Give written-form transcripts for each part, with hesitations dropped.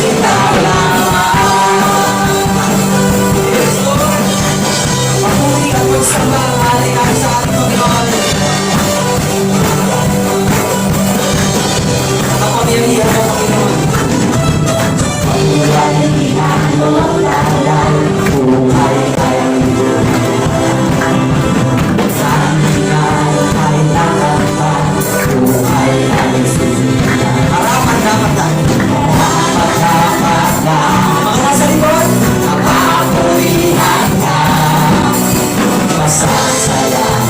ikaw lamang. Yes, Lord. Papuri at magsamba ang hari namin sa ating Panginoon. Kapangyarihan mo, Panginoon. Kapangyarihan mo, lalay, buhay ay sa tingnan ay nakapag, buhay ay sinihan. Harapan lang. Mga nasa likod, napapurihan ka, masasayang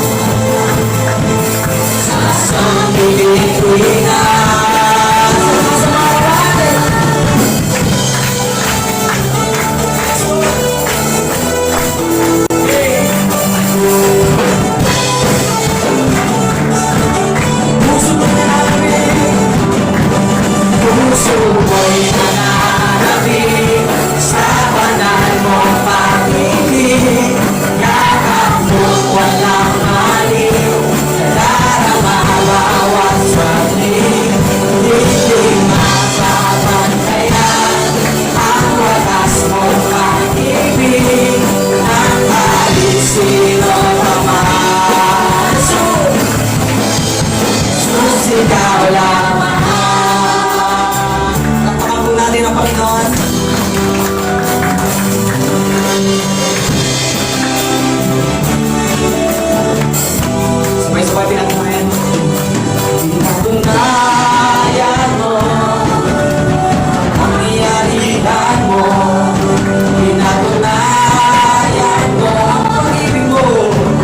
sa sangibig tuwina. Sa mga natin. Puso mo'y nananabik sa banal mong pag-ibig. Yakap mo't walang maliw, nadarama bawat saglit. Hindi mapapantayan ang wagas mong pag-ibig. Ang kahit sino naman, Jesus, ikaw lamang. Nakapagod natin ang Panginoon. Sabay-sabay pinatunayan. Pinatunayan mo ang pangyarihan mo. Pinatunayan mo ang pag-ibig mo.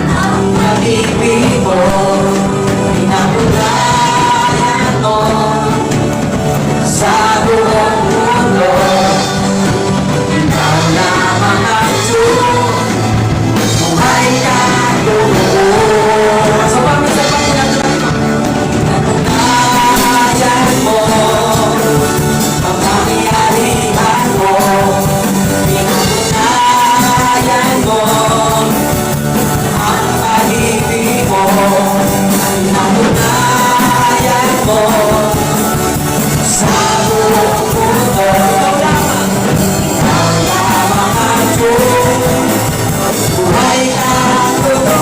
Ang pag-ibig mo. Pinatunayan mo sa buong mundo. Ikaw lamang ang Diyos. Buhay ka doon. Sa pag-isapang pinatunayan mo ang pangyarihan mo. Pinatunayan mo ang pag-ibig mo. Pinatunayan mo sa buong mundo. Ikaw lamang ang Diyos. Buhay ka totoo.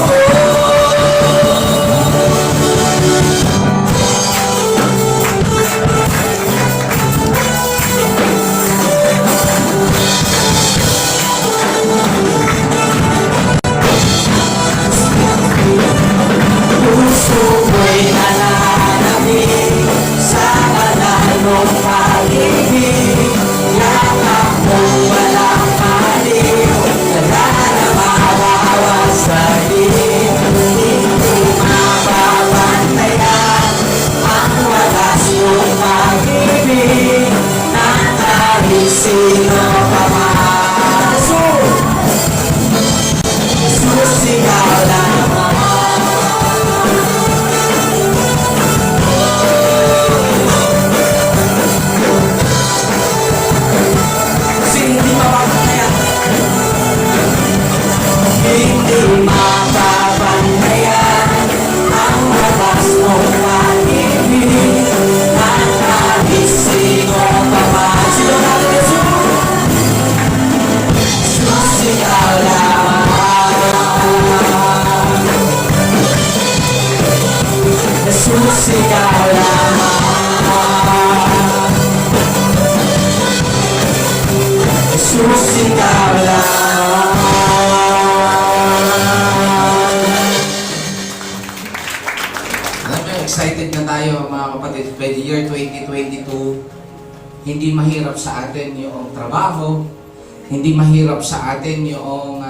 Puso ko'y nananabik sa banal mong pag-ibig. Yakap mong walang maliw, nadarama bawat saglit. Hindi mapapantayan ang wagas mong pag-ibig ng kahit sino pa man. Jesus, ikaw lamang. Hindi mapapantayan. Hindi mapapantayan ang wagas mong pag-ibig ng kahit sino pa man. Sino natin, Jesus? Jesus, ikaw lamang. Jesus, ikaw lamang. Jesus, ikaw lamang. Alam nyo, excited na tayo mga kapatid. By the year 2022, hindi mahirap sa atin yung trabaho, hindi mahirap sa atin yung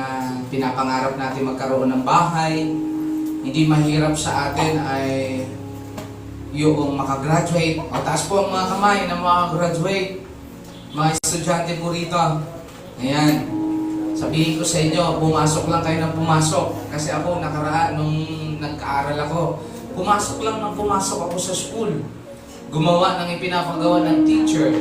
pinapangarap natin magkaroon ng bahay, hindi mahirap sa atin ay yung makagraduate. O taas po ang mga kamay ng mga graduate, mga estudyante po rito. Ayan. Sabihin ko sa inyo, pumasok lang kayo ng pumasok. Kasi ako, nakaraan, nung nagkaaral ako, pumasok lang ng pumasok ako sa school. Gumawa ng ipinapagawa ng teacher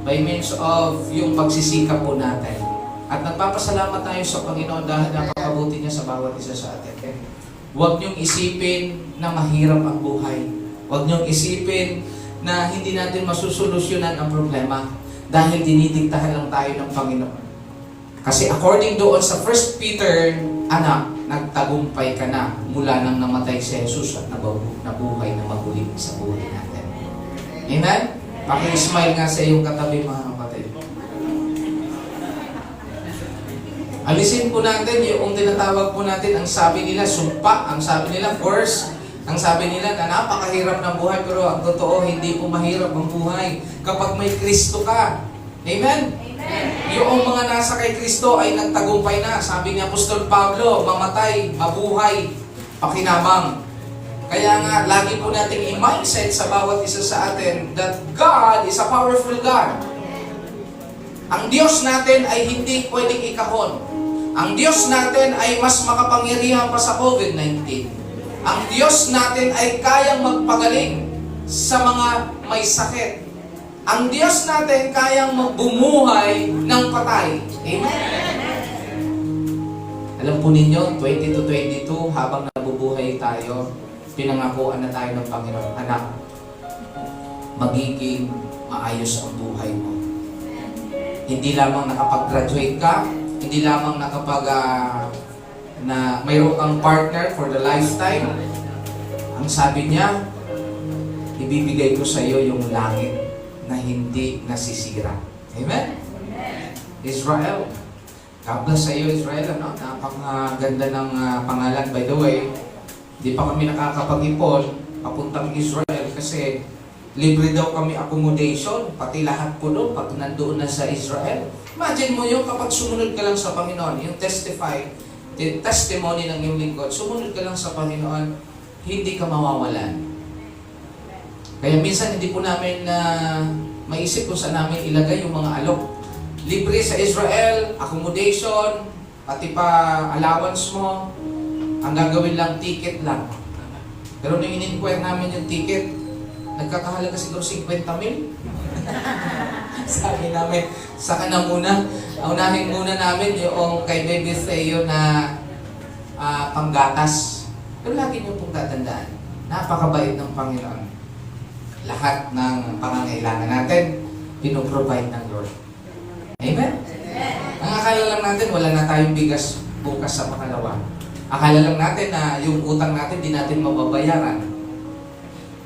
by means of yung pagsisikap po natin. At nagpapasalamat tayo sa Panginoon dahil napakabuti niya sa bawat isa sa atin. Huwag niyong isipin na mahirap ang buhay. Huwag niyong isipin na hindi natin masusolusyonan ang problema. dahil dinidiktahan lang tayo ng Panginoon. Kasi according doon sa 1 Peter, anak, nagtagumpay ka na mula nang namatay si Jesus at nabuhay na maguli sa buhay natin. Amen? Paki-smile nga sa iyong katabi, mga kapatid. Alisin po natin yung tinatawag po natin, ang sabi nila, sumpa, ang sabi nila, force, ang sabi nila na napakahirap ng buhay, pero ang totoo, hindi po mahirap ang buhay kapag may Kristo ka. Amen? Yung mga nasa kay Kristo ay nagtagumpay na. Sabi ni Apostol Pablo, mamatay, mabuhay, pakinabang. Kaya nga, lagi po nating i-mindset sa bawat isa sa atin that God is a powerful God. Ang Diyos natin ay hindi pwedeng ikahon. Ang Diyos natin ay mas makapangyarihan pa sa COVID-19. Ang Diyos natin ay kayang magpagaling sa mga may sakit. Ang Diyos natin kayang magbumuhay ng patay. Amen? Alam po ninyo, 20 to 22, habang nabubuhay tayo, pinangakuan na tayo ng Panginoon. Anak, magiging maayos ang buhay mo. Hindi lamang nakapag-graduate ka, hindi lamang na mayroon kang partner for the lifetime. Ang sabi niya, ibibigay ko sa iyo yung langit na hindi nasisira. Amen? Israel. God bless sa iyo, Israel. Ano? Napakaganda ng pangalan. By the way, di pa kami nakakapag-ipon papuntang Israel kasi libre daw kami accommodation, pati lahat po doon pag nandoon na sa Israel. Imagine mo yung kapag sumunod ka lang sa Panginoon, yung testimony ng iyong lingkod, sumunod ka lang sa Panginoon, hindi ka mawawalan. Kaya minsan hindi po namin maisip kung saan namin ilagay yung mga alok. Libre sa Israel, accommodation, pati pa allowance mo, ang gagawin lang, ticket lang. Pero nung in-inquire namin yung ticket, nagkakahalaga siguro 50 mil. Sabi namin, saka na muna, unahin muna namin yung kay Baby Theo na panggatas. Pero lagi niyo pong tatandaan, napakabait ng Panginoon. Lahat ng pangangailangan natin, pinoprovide ng Lord. Amen? Ang akala lang natin, wala na tayong bigas bukas sa pangalawa. Akala lang natin na yung utang natin, di natin mababayaran.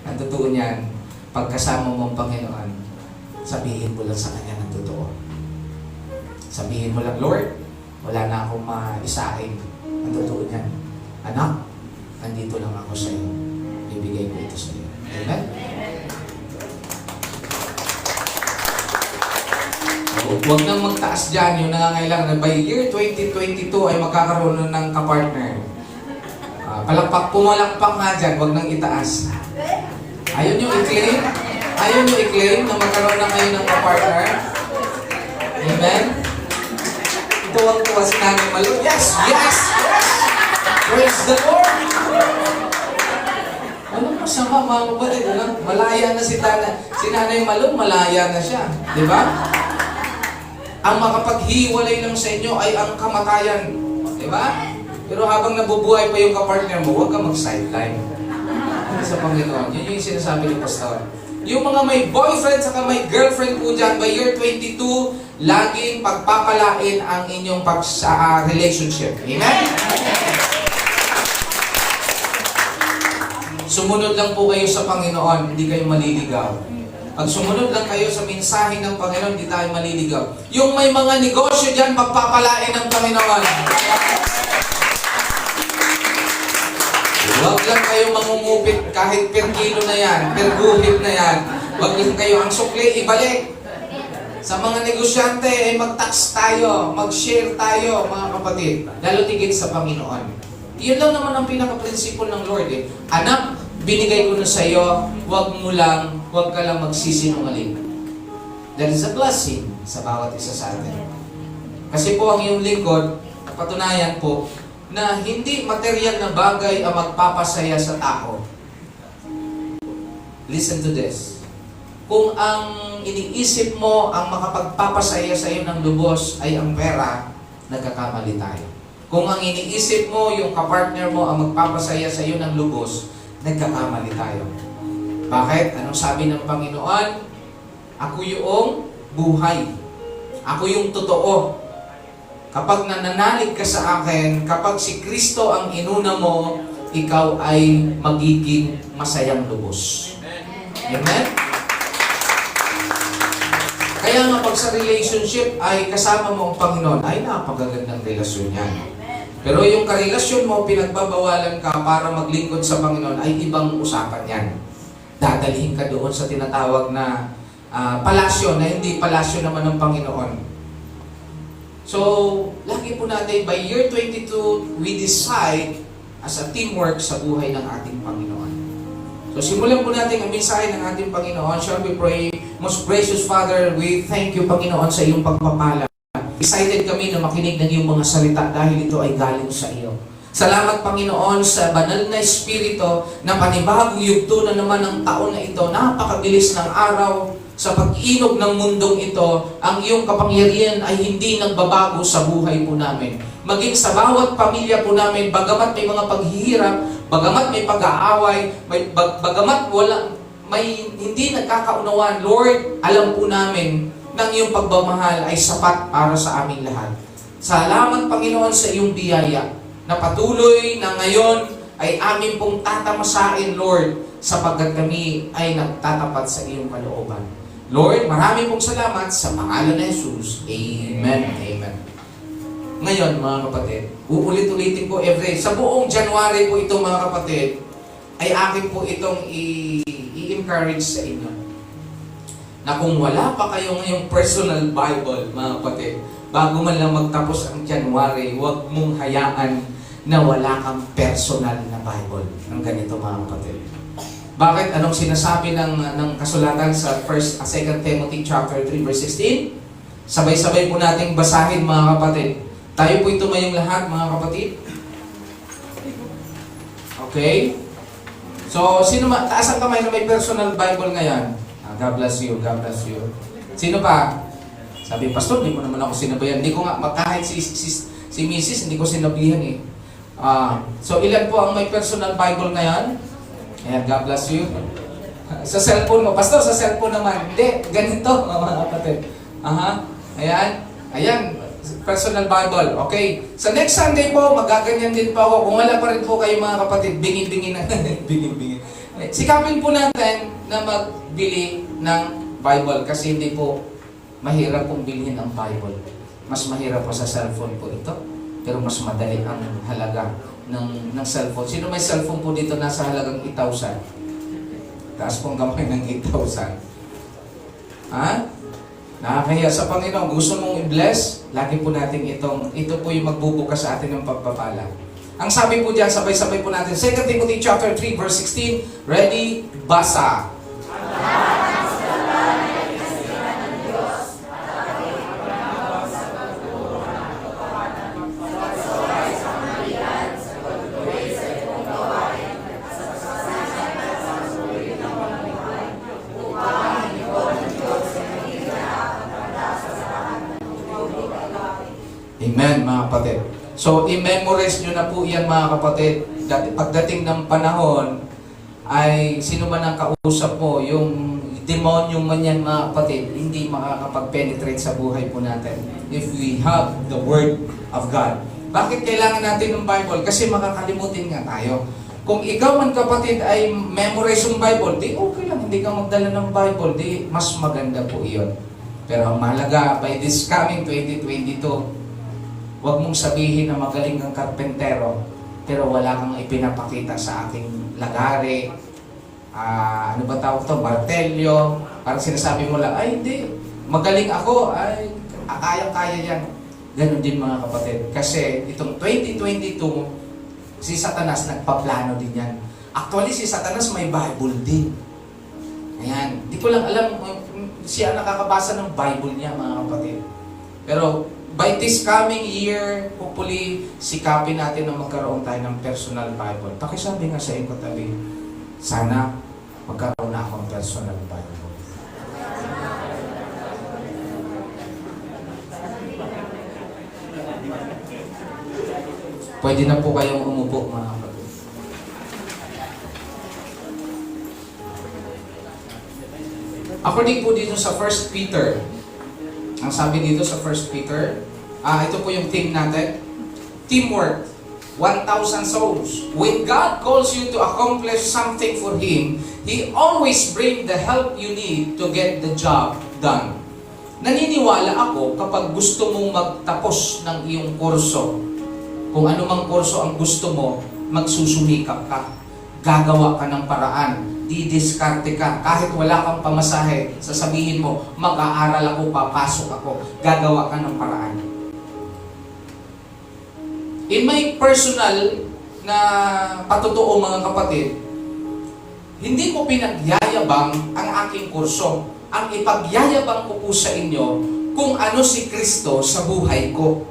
Ang totoo niyan, pagkasama mo ang Panginoon, sabihin mo lang sa Kanya ng totoo. Sabihin mo lang, Lord, wala na akong maisahin. Ang totoo niyan, anak, nandito lang ako sa iyo. Bibigay ko ito sa iyo. Amen? Huwag nang magtaas dyan yung nangangailangan na by year 2022 ay magkakaroon ng kapartner. Palakpak, pumalakpak nga dyan, huwag nang itaas. Ayaw nyo i-claim? Ayaw nyo i-claim na magkaroon na kayo ng kapartner? Amen? Tuwag-tuwa si Nanay Malu. Yes! Yes! Praise the Lord! Anong masama mga kapatid? Malaya na si Nanay Malu, malaya na siya. Di ba? Ang makapaghiwalay lang sa inyo ay ang kamatayan. Di ba? Pero habang nabubuhay pa yung kapartner mo, huwag ka mag-sideline. Sa Panginoon. Yun yung sinasabi ni Pastor. Yung mga may boyfriend saka may girlfriend po dyan, by year 22, laging pagpapalain ang inyong relationship. Amen? Sumunod lang po kayo sa Panginoon, hindi kayo maliligaw. Pag sumunod lang kayo sa mensahe ng Panginoon, hindi tayo maliligaw. Yung may mga negosyo dyan, pagpapalain ng Panginoon. Huwag lang kayo mangungupit kahit per kilo na yan, per guhit na yan. Huwag lang kayo ang sukli, ibalik. Sa mga negosyante, ay mag-tax tayo, mag-share tayo, mga kapatid. Lalo tigit sa Panginoon. Yun lang naman ang pinaka-prinsipyo ng Lord. Anak, binigay ko na sa iyo, huwag ka lang magsisinungaling. That is a blessing sa bawat isa sa atin. Kasi po ang iyong lingkod, patunayan po, na hindi material na bagay ang magpapasaya sa tao. Listen to this. Kung ang iniisip mo ang makapagpapasaya sa iyo ng lubos ay ang pera, nagkakamali tayo. Kung ang iniisip mo, yung kapartner mo ang magpapasaya sa iyo ng lubos, nagkakamali tayo. Bakit? Anong sabi ng Panginoon? Ako yung buhay. Ako yung totoo. Kapag nananalig ka sa akin, kapag si Kristo ang inuna mo, ikaw ay magiging masayang lubos. Amen? Kaya nga pag sa relationship ay kasama mo ang Panginoon, ay napakagandang relasyon yan. Pero yung karelasyon mo, pinagbabawalan ka para maglingkod sa Panginoon, ay ibang usapan yan. Dadalhin ka doon sa tinatawag na palasyo, na hindi palasyo naman ng Panginoon. So, lagi po natin, by year 22, we decide as a teamwork sa buhay ng ating Panginoon. So, simulan po natin ang mensahe ng ating Panginoon. Shall we pray? Most gracious Father, we thank you, Panginoon, sa iyong pagpapala. Excited kami na makinig ng iyong mga salita dahil ito ay galing sa iyo. Salamat, Panginoon, sa banal na Espiritu na panibagong yugto na naman ang taon na ito. Napakabilis ng araw sa pag-inog ng mundong ito. Ang iyong kapangyarihan ay hindi nagbabago sa buhay po namin. Maging sa bawat pamilya po namin, bagamat may mga paghihirap, bagamat may pag-aaway, bagamat may hindi nagkakaunawaan, Lord, alam po namin ng iyong pagmamahal ay sapat para sa aming lahat. Salamat, Panginoon, sa iyong biyaya na patuloy na ngayon ay amin pong tatamasain, Lord, sapagkat kami ay nagtatapat sa iyong kalooban. Lord, marami pong salamat sa pangalan ni Jesus. Amen. Amen. Ngayon, mga kapatid, uulit-ulitin po sa buong January po ito, mga kapatid, ay akin po itong i-encourage sa inyo na kung wala pa kayo ngayong personal Bible, mga kapatid, bago man lang magtapos ang January, huwag mong hayaan na wala kang personal na Bible. Ang ganito, mga kapatid. Bakit? Anong sinasabi ng kasulatan sa 2 Timothy chapter 3 verse 16? Sabay-sabay po nating basahin, mga kapatid. Tayo po tumayong lahat, mga kapatid. Okay? So, taas ang kamay na may personal Bible ngayon? God bless you, God bless you. Sino pa? Sabi, Pastor, di mo naman ako sinabayan. Hindi ko nga, kahit si Mrs., hindi ko sinabihan eh. So, ilan po ang may personal Bible ngayon? Ayan, God bless you. Sa cellphone mo. Pastor, sa cellphone naman. Hindi, ganito, mga kapatid. Ayan. Ayan, personal Bible. Okay. Sa next Sunday po, magaganyan din po ako. Kung wala pa rin po kayo, mga kapatid, bingi-bingi na. Bingi-bingi. Sikapin po natin na magbili ng Bible kasi hindi po mahirap pong bilhin ang Bible. Mas mahirap po sa cellphone po ito. Pero mas madali ang halaga ng cellphone. Sino may cellphone po dito nasa halagang 8,000? Taas pong kamay ng 8,000. Ha? Nakakahiya sa Panginoon. Gusto mong i-bless? Lagi po natin ito po yung magbubukas sa atin ng pagpapala. Ang sabi po dyan, sabay-sabay po natin, 2 Timothy chapter 3 verse 16, ready, basa. Amen, mga kapatid. So, i-memorize nyo na po yan, mga kapatid. Pagdating ng panahon, ay sino man ang kausap mo, yung demonyo man yan, mga kapatid, hindi makakapag-penetrate sa buhay po natin. If we have the Word of God. Bakit kailangan natin ng Bible? Kasi makakalimutin nga tayo. Kung ikaw man, kapatid, ay memorize yung Bible, di okay lang, hindi ka magdala ng Bible, di mas maganda po iyon. Pero ang mahalaga, by this coming 2022, huwag mong sabihin na magaling kang karpentero, pero wala kang ipinapakita sa ating lagare, ano ba tawag ito, martelyo, parang sinasabi mo lang, ay hindi, magaling ako, ay kaya-kaya yan. Ganon din, mga kapatid. Kasi itong 2022, si Satanas nagpaplano din yan. Actually, si Satanas may Bible din. Ayan, di ko lang alam siya nakakabasa ng Bible niya, mga kapatid. Pero by this coming year, hopefully, sikapin natin na magkaroon tayo ng personal Bible. Pakisabi nga sa iyong katabi, sana magkaroon na akong personal Bible. Pwede na po kayong umupo, mga kapatid. According po dito sa 1 Peter Ang sabi dito sa 1 Peter, ito po yung theme natin. Teamwork. 1,000 souls. When God calls you to accomplish something for Him, He always brings the help you need to get the job done. Naniniwala ako kapag gusto mong magtapos ng iyong kurso, kung anumang kurso ang gusto mo, magsusumikap ka. Gagawa ka ng paraan. Didiskarte ka. Kahit wala kang pamasahe, sasabihin mo, mag-aaral ako, papasok ako. Gagawa ka ng paraan. In my personal na patotoo mga kapatid, hindi ko pinagyayabang ang aking kurso. Ang ipagyayabang ko po sa inyo kung ano si Kristo sa buhay ko.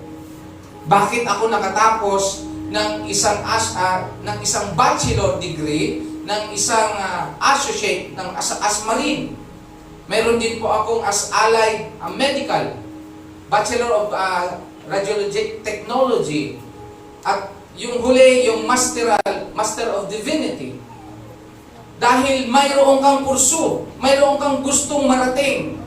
Bakit ako nakatapos ng isang bachelor degree, ng isang associate, as marine. Meron din po akong as allied medical, Bachelor of Radiologic Technology. At yung huli, yung Master of Divinity. Dahil mayroon kang kurso, mayroon kang gustong marating.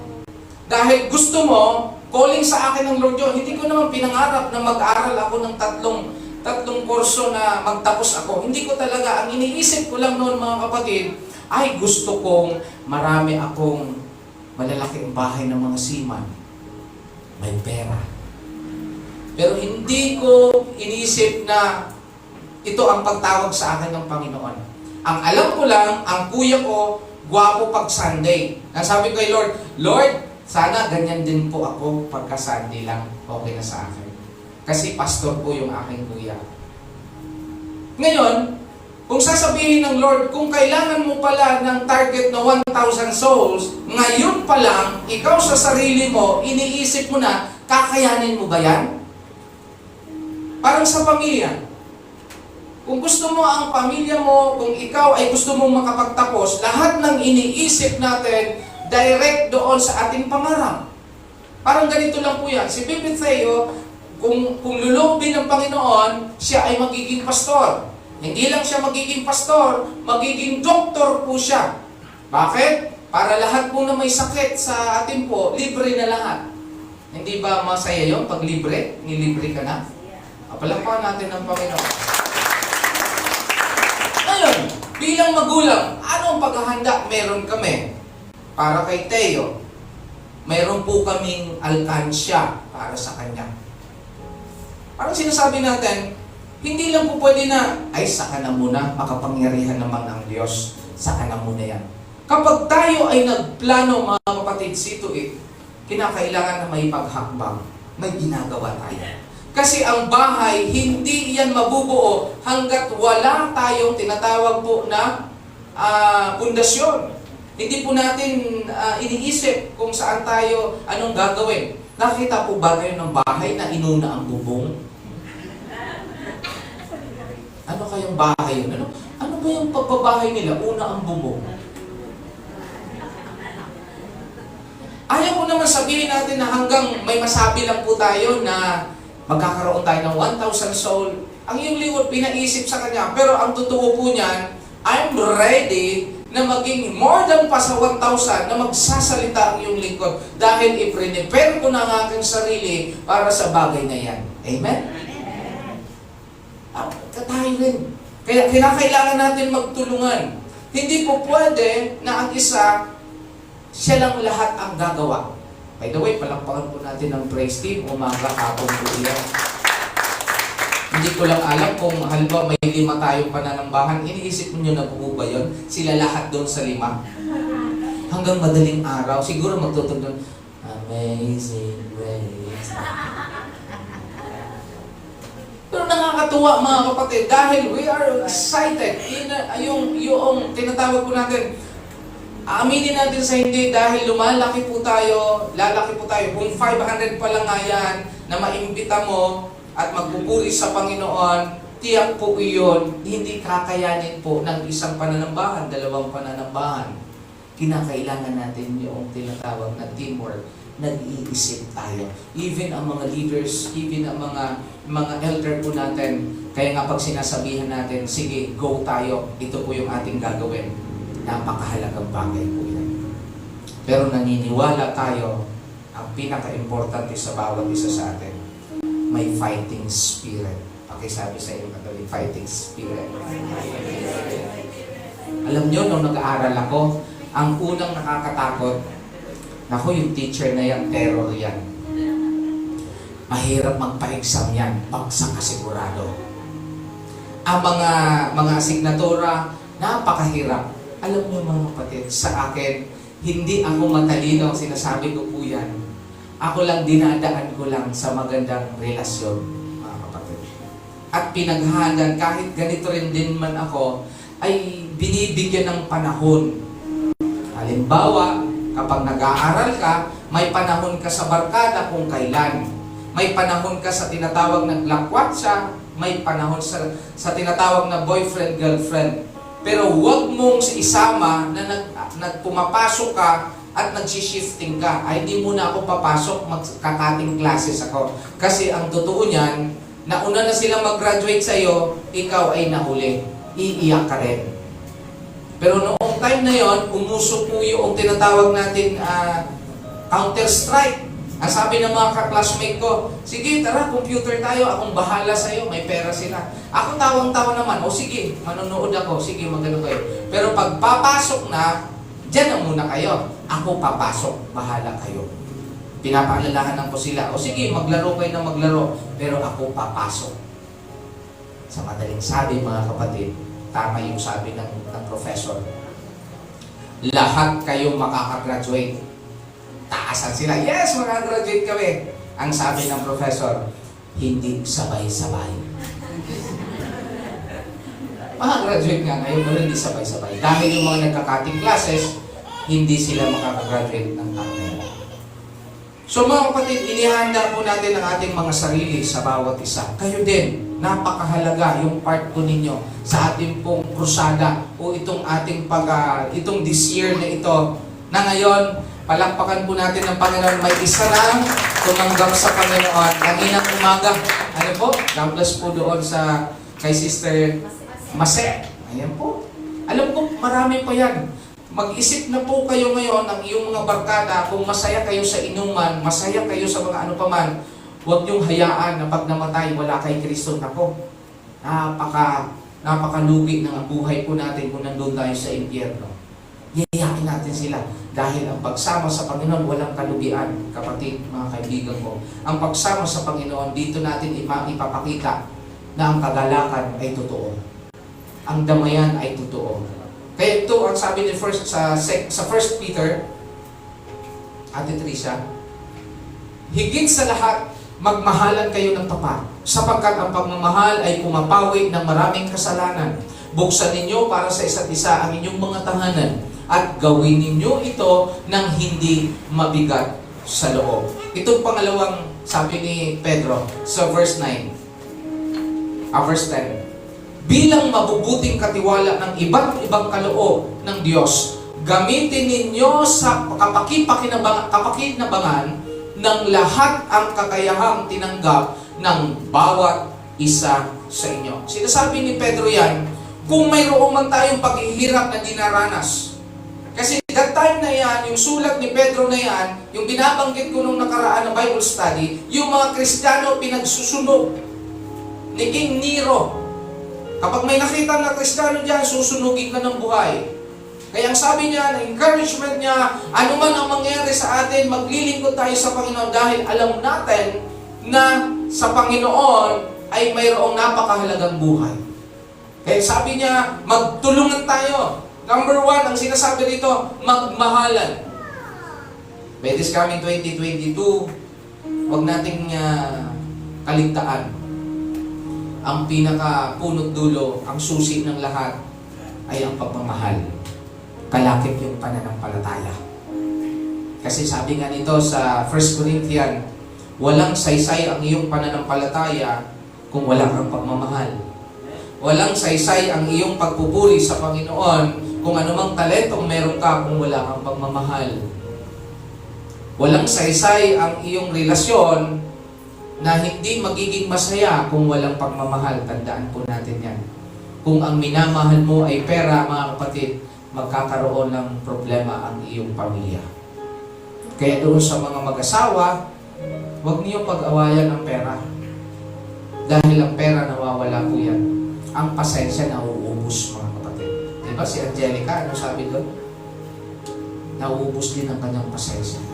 Dahil gusto mo, calling sa akin ng Lord yun, hindi ko naman pinangarap na mag-aral ako ng tatlong kurso na magtapos ako. Hindi ko talaga, ang iniisip ko lang noon mga kapatid, ay gusto kong marami akong malalaking bahay ng mga seaman. May pera. Pero hindi ko inisip na ito ang pagtawag sa akin ng Panginoon. Ang alam ko lang, ang kuya ko, gwapo pag Sunday. Nasabi ko kay Lord, Lord, sana ganyan din po ako pagka Sunday lang, okay na sa akin. Kasi pastor po yung aking kuya. Ngayon, kung sasabihin ng Lord, kung kailangan mo pala ng target na 1,000 souls, ngayon pa lang, ikaw sa sarili mo, iniisip mo na, kakayanin mo ba yan? Parang sa pamilya. Kung gusto mo ang pamilya mo, kung ikaw ay gusto mong makapagtapos, lahat ng iniisip natin, direct doon sa ating pangarap. Parang ganito lang po yan. Si Bibi Theo, kung lulubin ng Panginoon, siya ay magiging pastor. Hindi lang siya magiging pastor, magiging doktor po siya. Bakit? Para lahat po na may sakit sa atin po, libre na lahat. Hindi ba masaya yun pag libre? Nilibre ka na? Palakpakan natin ng Panginoon. Ngayon, bilang magulang, anong paghahanda meron kami? Para kay Theo, meron po kaming alkansya para sa kanya. Parang sinasabi natin, hindi lang po pwede na, ay saka na muna, makapangyarihan naman ang Diyos, saka na muna yan. Kapag tayo ay nagplano, mga kapatid, sito kinakailangan na may paghakbang, may ginagawa tayo. Kasi ang bahay, hindi yan mabubuo hanggat wala tayong tinatawag po na pundasyon. Hindi po natin iniisip kung saan tayo, anong gagawin. Nakita po ba kayo ng bahay na inuna ang bubong? Ano kayong bahay yun? Ano ba yung pagbabahay nila? Una ang bubong. Ayaw ko naman sabihin natin na hanggang may masabi lang po tayo na magkakaroon tayo ng 1,000 soul. Ang iyong lingkod, pinaisip sa Kanya. Pero ang totoo po niyan, I'm ready na maging more than pa sa 1,000 na magsasalita ang iyong lingkod. Dahil i-prepare ko na ang aking sarili para sa bagay na yan. Amen? Tayo rin. Kaya kinakailangan natin magtulungan. Hindi po pwede na ang isa, siya lang lahat ang gagawa. By the way, palakpakan po natin ang praise team, umaga, hapon po yan. Hindi ko lang alam kung halimbawa may 5 tayong pananambahan, iniisip niyo na po ba yun? Sila lahat doon sa 5. Hanggang madaling araw, siguro magtutugtog, Amazing Grace. Pero nakakatuwa mga kapatid, dahil we are excited. Yung tinatawag po natin, aaminin natin sa hindi dahil lalaki po tayo. Kung 500 pa lang nga yan na maimbita mo at magpupuri sa Panginoon, tiyak po iyon, hindi kakayanin po ng isang pananambahan, 2 pananambahan. Kinakailangan natin yung tinatawag na teamwork. Nag-iisip tayo. Even ang mga leaders, even ang mga elder po natin, kaya nga pag sinasabihan natin, sige, go tayo, ito po yung ating gagawin. Napakahalagang bagay po yan. Pero naniniwala tayo, ang pinaka-importante sa bawat isa sa atin, may fighting spirit. Pakisabi sa iyo, may fighting spirit. Alam nyo, nung nag-aaral ako, ang unang nakakatakot, naku, yung teacher na yan, terror yan. Mahirap magpa-exam yan, bagsak ka sigurado. Ang mga asignatura, napakahirap. Alam niyo mga kapatid, sa akin, hindi ako matalino, sinasabi ko po yan. Ako lang dinadaan ko lang sa magandang relasyon, mga kapatid. At pinaghahandaan, kahit ganito rin din man ako, ay binibigyan ng panahon. Halimbawa, kapag nag-aaral ka, may panahon ka sa barkada kung kailan. May panahon ka sa tinatawag na lakwatsa, may panahon sa tinatawag na boyfriend, girlfriend. Pero huwag mong isama na nagpumapasok ka at nag-shifting ka. Ay, hindi muna ako papasok, magkakating classes ako. Kasi ang totoo niyan, nauna na silang mag-graduate sa'yo, ikaw ay nahuli. Iiyak ka rin. Pero noong time na yon, umusok po yung tinatawag natin counter-strike. Ang sabi ng mga ka-classmate ko, sige, tara, computer tayo, akong bahala sa'yo, may pera sila. Ako tawang-tawa naman, o sige, manonood ako, sige, magano kayo. Pero pag papasok na, dyan na muna kayo. Ako papasok, bahala kayo. Pinapaalalahanan ko sila, o sige, maglaro kayo na maglaro, pero ako papasok. Sa madaling sabi, mga kapatid, tama yung sabi ng professor. Lahat kayong makakagraduate. Taasan sila, yes, makagraduate kami. Ang sabi ng professor, hindi sabay-sabay. Makagraduate nga ngayon, pero hindi sabay-sabay. Dahil yung mga nagkakating classes, hindi sila makakagraduate ng tanggal. So mga kapatid, inihanda po natin ang ating mga sarili sa bawat isa. Kayo din, napakahalaga yung part po ninyo sa ating pong krusada o itong ating itong this year na ito na ngayon, palakpakan po natin ng Panginoon. May isa lang tumanggap sa Panginoon. Kaninang umaga. Ano po? God bless po doon kay Sister Mase. Ayan po. Alam ko, marami pa yan. Mag-isip na po kayo ngayon ng iyong mga barkada. Kung masaya kayo sa inuman, masaya kayo sa mga ano paman, huwag niyong hayaan na pag namatay, wala kay Kristo. Nako, napakalugi ng ang buhay po natin kung nandun tayo sa impyerno. Yayakin natin sila. Dahil ang pagsama sa Panginoon, walang kalugian, kapatid, mga kaibigan ko. Ang pagsama sa Panginoon, dito natin ipapakita na ang kagalakan ay totoo. Ang damayan ay totoo. Kaya ito ang sabi ni sa 1 Peter, Ate Tricia, higit sa lahat, magmahalan kayo ng tapat, sapagkat ang pagmamahal ay pumapawi ng maraming kasalanan. Buksan ninyo para sa isa't isa ang inyong mga tahanan at gawin ninyo ito ng hindi mabigat sa loob. Itong pangalawang sabi ni Pedro sa verse 9, verse 10. Bilang mabubuting katiwala ng iba't ibang kaloob ng Diyos, gamitin ninyo sa kapakinabangan ng lahat ang kakayahang tinanggap ng bawat isa sa inyo. Sinasabi ni Pedro yan, kung mayroon man tayong paghihirap na dinaranas. Kasi that time na yan, yung sulat ni Pedro na yan, yung binabanggit ko nung nakaraan na Bible study, yung mga Kristiyano pinagsusunog ni King Nero. Kapag may nakita na Kristiyano dyan, susunugin ka ng buhay. Kaya ang sabi niya, ang encouragement niya, ano man ang mangyari sa atin, maglilingkod tayo sa Panginoon dahil alam natin na sa Panginoon ay mayroong napakahalagang buhay. Kaya sabi niya, magtulungan tayo. Number 1, ang sinasabi rito, magmahalan. By this coming 2022, huwag nating kaligtaan. Ang pinaka-punot dulo, ang susi ng lahat, ay ang pagmamahal. Kalakip yung pananampalataya. Kasi sabi nga nito sa 1 Corinthians, walang saysay ang iyong pananampalataya kung wala kang pagmamahal. Walang saysay ang iyong pagpupuri sa Panginoon kung anumang talentong meron ka kung wala kang pagmamahal. Walang saysay ang iyong relasyon na hindi magiging masaya kung walang pagmamahal. Tandaan po natin yan. Kung ang minamahal mo ay pera, mga kapatid, magkakaroon ng problema ang iyong pamilya. Kaya doon sa mga mag-asawa, huwag niyong pag-awayan ang pera. Dahil ang pera nawawala po yan. Ang pasensya nauubos, mga kapatid. Diba si Angelica, ano sabi doon? Nauubos din ang kanyang pasensya.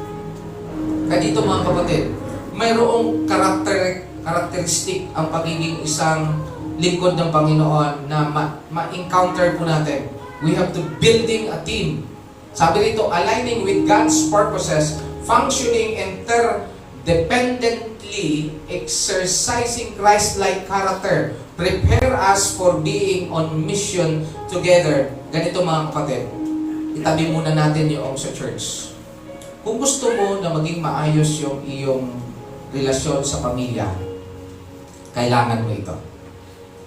Kaya dito mga kapatid, mayroong karakteristik ang pagiging isang lingkod ng Panginoon na ma-encounter po natin. We have to building a team. Sabi rito, aligning with God's purposes, functioning interdependently, exercising Christ-like character, prepare us for being on mission together. Ganito mga kapatid, itabi muna natin yung sa church. Kung gusto mo na maging maayos yung iyong relasyon sa pamilya, kailangan mo ito.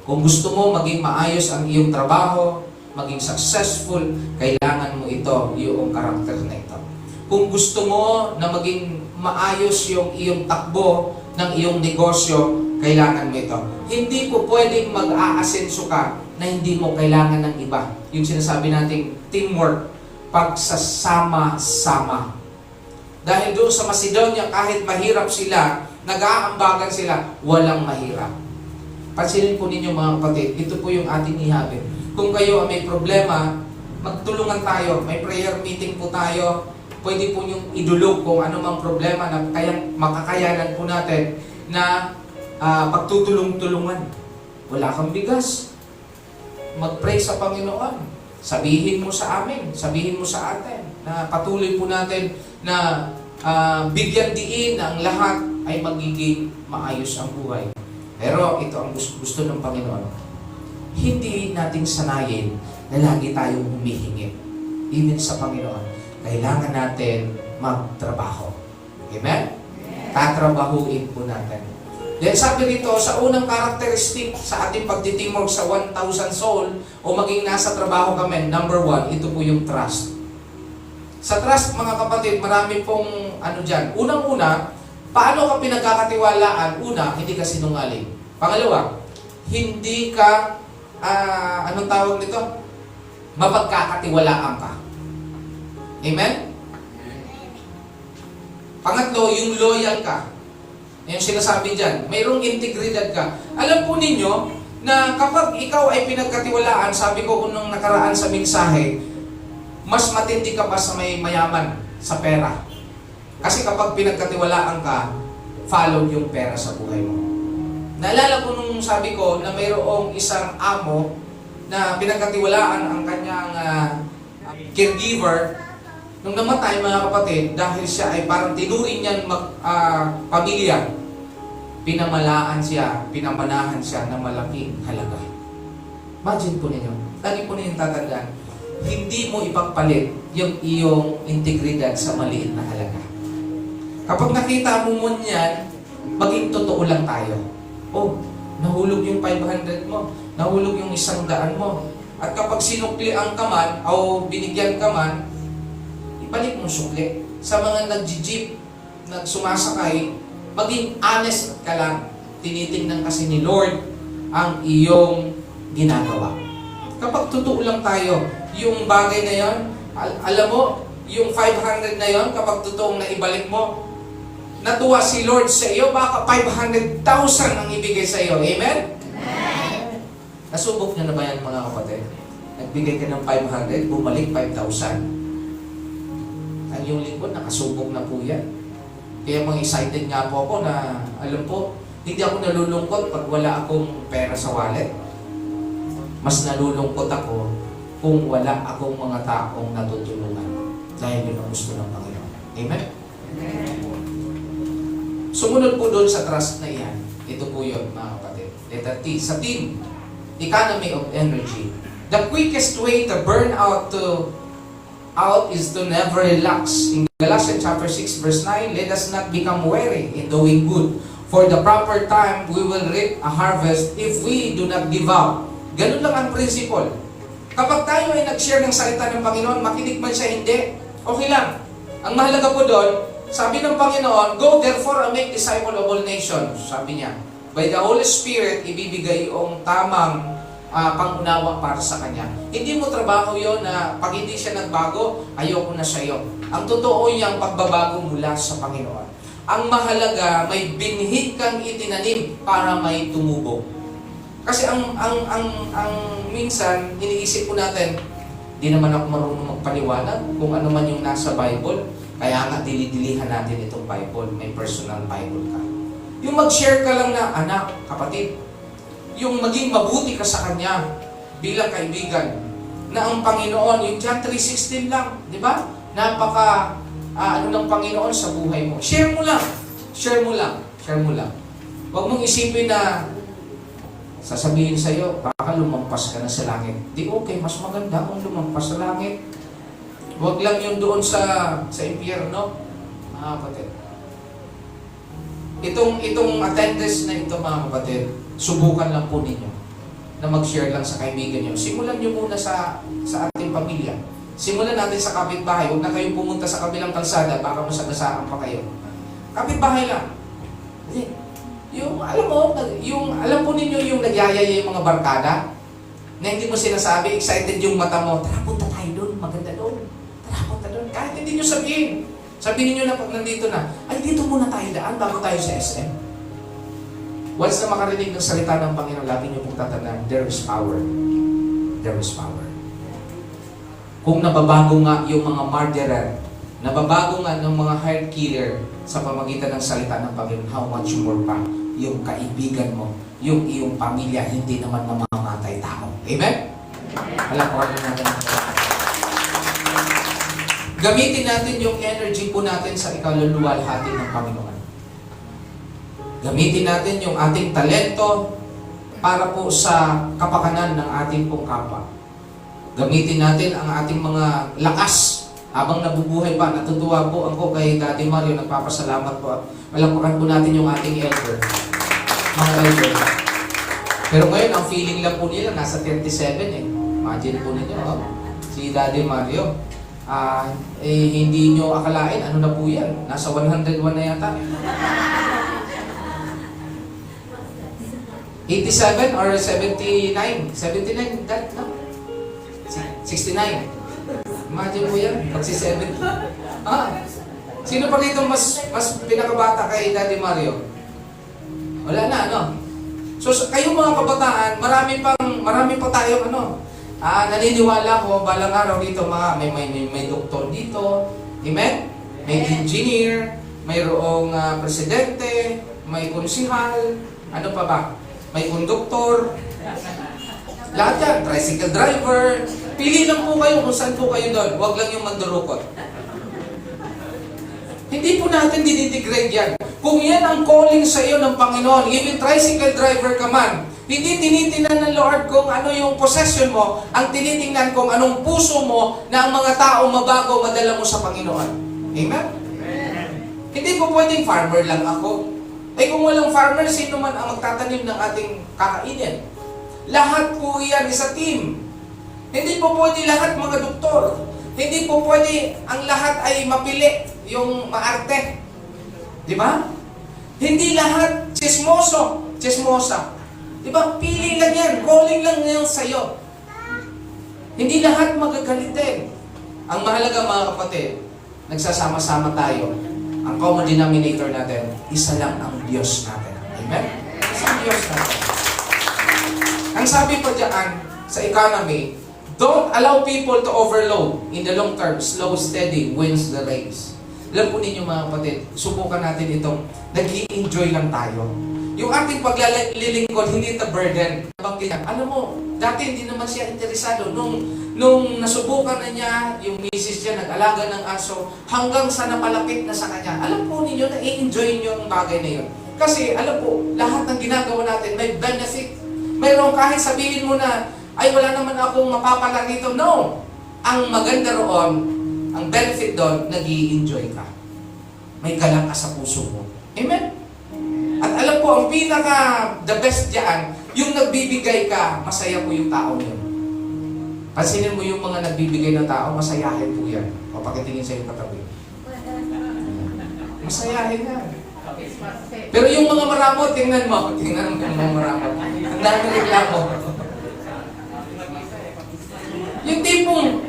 Kung gusto mo maging maayos ang iyong trabaho, maging successful, kailangan mo ito, yung karakter na ito. Kung gusto mo na maging maayos yung iyong takbo ng iyong negosyo, kailangan mo ito. Hindi po pwedeng mag-aasenso ka na hindi mo kailangan ng iba. Yung sinasabi nating teamwork, pagsasama-sama. Dahil doon sa Macedonia, kahit mahirap sila, nag-aambagan sila, walang mahirap. Pansinin po ninyo mga kapatid, ito po yung ating ihabin. Kung kayo may problema, magtulungan tayo, may prayer meeting po tayo, pwede po yung idulog kung ano mang problema na makakayanan po natin na pagtutulong-tulungan. Wala kang bigas, mag-pray sa Panginoon. Sabihin mo sa amin, sabihin mo sa atin, na patuloy po natin na bigyan diin na ang lahat ay magiging maayos ang buhay. Pero ito ang gusto ng Panginoon. Hindi nating sanayin na lagi tayong humihingi. Even sa Panginoon, kailangan natin magtrabaho. Amen? Tatrabahuin po natin. Then sabi dito, sa unang karakteristik sa ating pagtitimog sa 1,000 soul o maging nasa trabaho kami, number 1, ito po yung trust. Sa trust, mga kapatid, marami pong dyan. Unang-una, paano ka pinagkakatiwalaan? Una, hindi ka sinungaling. Pangalawa, hindi ka, anong tawag nito? Mapagkakatiwalaan ka. Amen? Pangatlo, yung loyal ka. Yung sinasabi dyan, mayroong integridad ka. Alam po ninyo na kapag ikaw ay pinagkatiwalaan, sabi ko nung nakaraan sa mensahe, mas matindi ka pa sa may mayaman, sa pera. Kasi kapag pinagkatiwalaan ka, follow yung pera sa buhay mo. Naalala ko nung sabi ko na mayroong isang amo na pinagkatiwalaan ang kanyang caregiver. Nung namatay mga kapatid, dahil siya ay parang tinuring niyan pamilya, pinamalaan siya, pinamanahan siya ng malaking halaga. Imagine po ninyo, lagi po ninyong tatandaan, hindi mo ipagpalit yung iyong integridad sa maliit na halaga. Kapag nakita mo yan, maging totoo lang tayo. Oh, nahulog yung 500 mo, nahulog yung 100 mo. At kapag sinuklian ka man, o binigyan ka man, ibalik mo sukli. Sa mga nag-jeep, nagsumasakay, maging honest ka lang. Tinitingnan kasi ni Lord ang iyong ginagawa. Kapag totoo lang tayo, yung bagay na yon, alam mo, yung 500 na yon, kapag totoong naibalik mo, natuwa si Lord sa iyo, baka 500,000 ang ibigay sa iyo. Amen? Amen. Nasubok niyo na ba yan mga kapatid? Nagbigay ka ng 500, bumalik 5,000. Ang iyong lingkod, nakasubok na po yan. Kaya mga excited nga po ako na, alam po, hindi ako nalulungkot pag wala akong pera sa wallet. Mas nalulungkot ako kung wala akong mga taong natutulungan. Dahil yun ang gusto ng Panginoon. Amen? Amen. Sumunod po doon sa trust na iyan. Ito po yun, mga kapatid. Letter T. Sa team, economy of energy. The quickest way to burn out is to never relax. In Galatians chapter 6 verse 9, let us not become weary in doing good. For the proper time, we will reap a harvest if we do not give up. Ganun lang ang principle. Kapag tayo ay nag-share ng salita ng Panginoon, makinig man siya, hindi, okay lang. Ang mahalaga po doon, sabi ng Panginoon, go therefore and make disciple of all nations. Sabi niya, by the Holy Spirit, ibibigay yung tamang pangunawa para sa Kanya. Hindi mo trabaho yon na pag hindi siya nagbago, ayoko na sa'yo. Ang totoo yung pagbabago mula sa Panginoon. Ang mahalaga, may binhi kang itinanim para may tumubo. Kasi ang minsan, iniisip ko natin, di naman ako marunong magpaliwanag kung ano man yung nasa Bible. Kaya nga, dilidilihan natin itong Bible. May personal Bible ka. Yung mag-share ka lang na, anak, kapatid, yung maging mabuti ka sa Kanya bilang kaibigan, na ang Panginoon, yung John 3:16 lang, di ba? Napaka, ng Panginoon sa buhay mo. Share mo lang. Share mo lang. Share mo lang. Huwag mong isipin na sasabihin sa'yo, baka lumampas ka na sa langit. Di okay, mas maganda kung lumampas sa langit. Huwag lang yung doon sa impyerno. Mga kapatid. Itong attendance na ito, mga kapatid, subukan lang po ninyo na mag-share lang sa kaibigan nyo. Simulan nyo muna sa ating pamilya. Simulan natin sa kapitbahay. Huwag na kayong pumunta sa kabilang kalsada, baka masagasaan pa kayo. Kapitbahay lang. Yung, alam po ninyo yung nagyayaya yung mga barkada, na hindi mo sinasabi, excited yung mata mo, tara punta tayo doon, maganda doon. Tara punta doon. Kahit hindi nyo sabihin. Sabihin nyo na pag nandito na, ay dito muna tayo daan bago tayo sa SM. Once na makarinig ng salita ng Panginoon, lagi nyo pong tatandaan, there is power. There is power. Kung nababago nga yung mga murderer, nababago nga ng mga heart killer sa pamagitan ng salita ng Panginoon, how much more pa yung kaibigan mo, yung iyong pamilya, hindi naman mamamatay tao. Amen? Alam ko natin. Gamitin natin yung energy po natin sa ikaluluwalhati ng Panginoon. Gamitin natin yung ating talento para po sa kapakanan ng ating pong kapwa. Gamitin natin ang ating mga lakas habang nabubuhay pa. Natutuwa po ako kay Daddy Mario, nagpapasalamat po. Malapakan po natin yung ating elder. Mga elder. Pero ngayon, ang feeling lang po nila, nasa 37 eh. Imagine po ninyo, si Daddy Mario. Hindi nyo akalain, ano na po yan? Nasa 101 na yata. 87 or 79? 79, that, no? 69. Imagine mo yan, pag si 70. Sino pa dito mas pinakabata kay Daddy Mario? Wala na, ano? So, kayong mga kabataan, marami pa tayong, naniniwala ko, balang araw dito, may doktor dito, amen? May engineer, mayroong presidente, may konsihal, ano pa ba? May konduktor, lahat yan, tricycle driver. Pili lang po kayo kung saan po kayo doon. Huwag lang yung mandurukot. Hindi po natin dinidegrade yan. Kung yan ang calling sa iyo ng Panginoon, even tricycle driver ka man, hindi tinitingnan ng Lord kung ano yung possession mo, ang tinitingnan kung anong puso mo na ang mga tao mabago madala mo sa Panginoon. Amen? Amen. Hindi po pwedeng farmer lang ako. Kung walang farmer, sino man ang magtatanim ng ating kakainin? Lahat po yan isa team. Hindi po pwede lahat mga doktor. Hindi po pwede ang lahat ay mapili, yung maarte. Di ba? Hindi lahat chismoso, chismosa. Di ba? Pili lang yan. Calling lang yan sa'yo. Hindi lahat magagalitin. Ang mahalaga mga kapatid, nagsasama-sama tayo. Ang common denominator natin, isa lang ang Diyos natin. Amen? Isang Diyos natin. Ang sabi pa diyan sa economy, don't allow people to overload. In the long term, slow, steady wins the race. Alam po ninyo mga kapatid, subukan natin itong nag-i-enjoy lang tayo. Yung ating paglilingkod, hindi ito burden. Alam mo, dati hindi naman siya interesado. Nung nasubukan na niya, yung misis niya nag-alaga ng aso, hanggang sa napalapit na sa kanya. Alam po ninyo, na-i-enjoy niyo ang bagay na yun. Kasi alam po, lahat ng ginagawa natin may benefit. Mayroon kahit sabihin mo na, ay wala naman akong mapapala dito. No! Ang maganda roon, ang benefit doon, nag-i-enjoy ka. May galak ka sa puso mo. Amen? At alam po, ang the best diyan, yung nagbibigay ka, masaya po yung tao yun. Pansinin mo yung mga nagbibigay ng tao, masayahin po yan. O pakitingin sa yung katabi. Masayahin yan. Pero yung mga maramot, tingnan mo yung mga maramot. Ang dami reklamo. Yung tipong,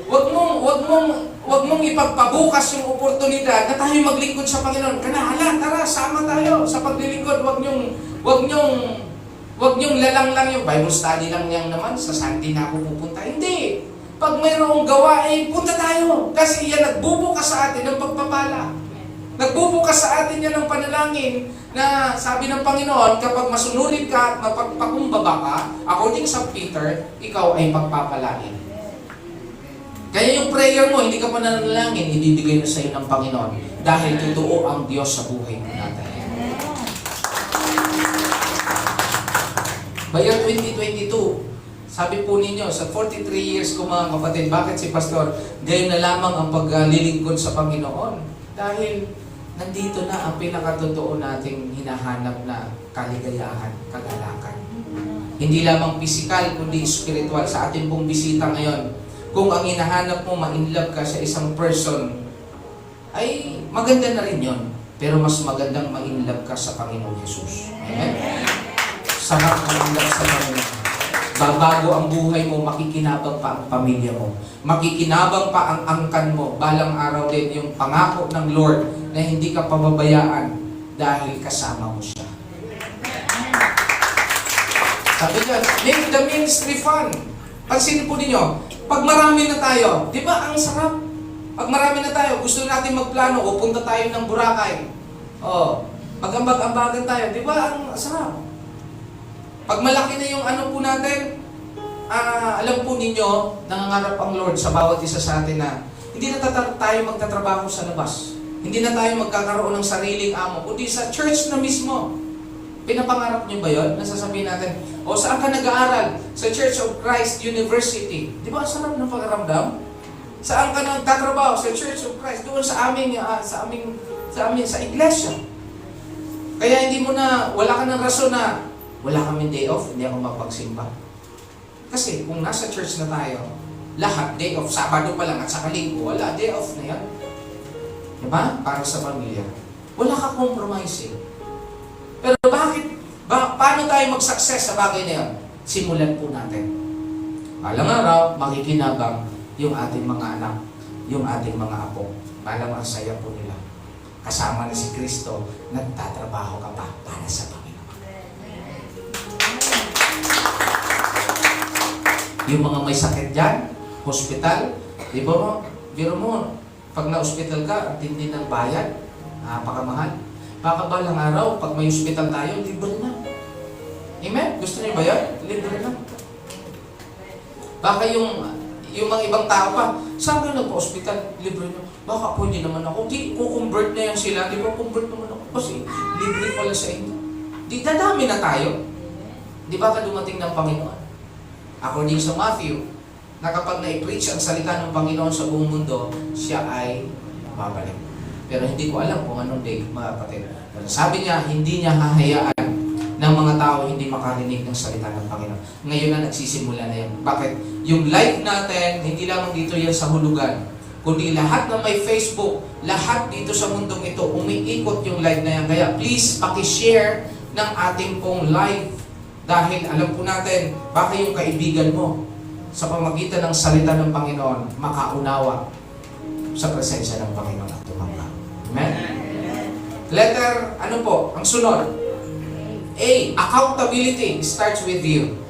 wag mong ipagpabukas yung oportunidad na tayo maglingkod sa Panginoon. Hala, tara, sama tayo sa paglilingkod. Wag nyong lalang lang yung Bible study lang yan naman, sa Sunday na ako pupunta. Hindi. Pag mayroong gawain, punta tayo. Kasi yan nagbubukas sa atin ng pagpapala. Nagbubukas sa atin yan ng panalangin na sabi ng Panginoon, kapag masunurin ka at mapagpakumbaba ka, according sa Peter, ikaw ay pagpapalain. Kaya yung prayer mo, hindi ka pa nanalangin, ibibigay na sa iyo ng Panginoon. Dahil totoo ang Diyos sa buhay mo natin. Bayar 2022, sabi po ninyo, sa 43 years ko mga kapatid, bakit si Pastor, gayon na lamang ang paglilingkod sa Panginoon? Dahil nandito na ang pinakatotoo nating hinahanap na kaligayahan, kagalakan. Hindi lamang pisikal, kundi spiritual. Sa ating pong bisita ngayon, kung ang hinahanap mo, ma-inlove ka sa isang person, ay maganda na rin yon. Pero mas magandang ma-inlove ka sa Panginoon Jesus. Amen? Sarap ma-inlove sa Panginoon. Babago ang buhay mo, makikinabang pa ang pamilya mo. Makikinabang pa ang angkan mo. Balang araw din yung pangako ng Lord na hindi ka pababayaan dahil kasama mo siya. Sabi niya, make the ministry fun. Pansinin po ninyo, pag marami na tayo, di ba ang sarap? Pag marami na tayo, gusto natin magplano o punta tayo ng Boracay. Mag-ambag-ambagan tayo, di ba ang sarap? Pag malaki na yung ano po natin, alam po ninyo, nangangarap ang Lord sa bawat isa sa atin na hindi na tayo magtatrabaho sa labas. Hindi na tayo magkakaroon ng sariling amo, kundi sa church na mismo. Pinapangarap niyo ba yun? Nasasabihin natin, saan ka nag-aaral? Sa Church of Christ University. Di ba, sarap ng pagkaramdam? Saan ka nagtatrabaho? Sa Church of Christ. Doon sa sa iglesia. Kaya hindi mo na, wala ka ng rason na, wala kaming day off, hindi ako mapagsimba. Kasi kung nasa church na tayo, lahat day off, Sabado pa lang at sa Linggo, wala, day off na yan. Diba? Para sa pamilya. Wala ka compromise eh. Pero paano tayo mag-success sa bagay na yun? Simulan po natin. Balang araw, makikinabang yung ating mga anak, yung ating mga apo. Balang ang saya po nila. Kasama na si Kristo, nagtatrabaho ka pa para sa Panginoon. Yung mga may sakit dyan, hospital, di ba mo? Biro mo, pag na-hospital ka, ang tindi ng bayad, napakamahal. Baka balang araw, pag may hospital tayo, libre na. Amen? Gusto niyo ba yan? Libre na. Baka yung mga ibang tao pa, saan ka nagpa-hospital? Libre na. Baka pwede naman ako. Di, kukonvert na yan sila. Di ba, convert naman ako. Kasi libre pala sa inyo. Di, dadami na tayo. Di ba ka dumating ng Panginoon? According sa Matthew, na kapag na-preach ang salita ng Panginoon sa buong mundo, siya ay babalik. Pero hindi ko alam kung anong day, mga kapatid. Pero sabi niya, hindi niya hahayaan ng mga tao hindi makarinig ng salita ng Panginoon. Ngayon na nagsisimula na yan. Bakit? Yung live natin, hindi lamang dito yan sa hulugan, kundi lahat na may Facebook, lahat dito sa mundong ito, umiikot yung live na yan. Kaya please, pakishare ng ating pong live. Dahil alam po natin, baka yung kaibigan mo, sa pamagitan ng salita ng Panginoon, makaunawa sa presensya ng Panginoon at tumangga. Amen? Letter, ano po? Ang sunod. A. Accountability starts with you.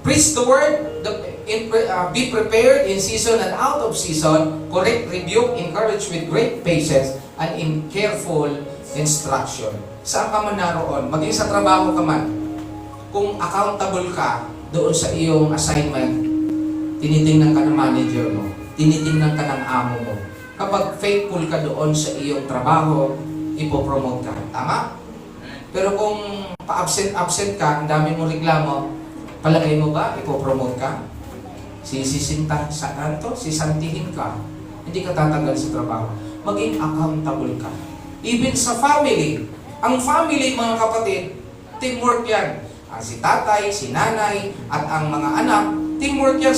Preach the word, be prepared in season and out of season, correct, rebuke, encourage with great patience, and in careful instruction. Saan ka man naroon, maging sa trabaho ka man, kung accountable ka doon sa iyong assignment, tinitingnan ka ng manager mo, tinitingnan ka ng amo mo. Kapag faithful ka doon sa iyong trabaho, ipopromote ka. Tama? Pero kung pa-absent ka, ang dami mong reklamo, palagay mo ba, ipopromote ka? Sisantihin ka. Hindi ka tatanggal sa trabaho. Maging accountable ka. Even sa family. Ang family, mga kapatid, teamwork yan. Si tatay, si nanay, at ang mga anak, teamwork yan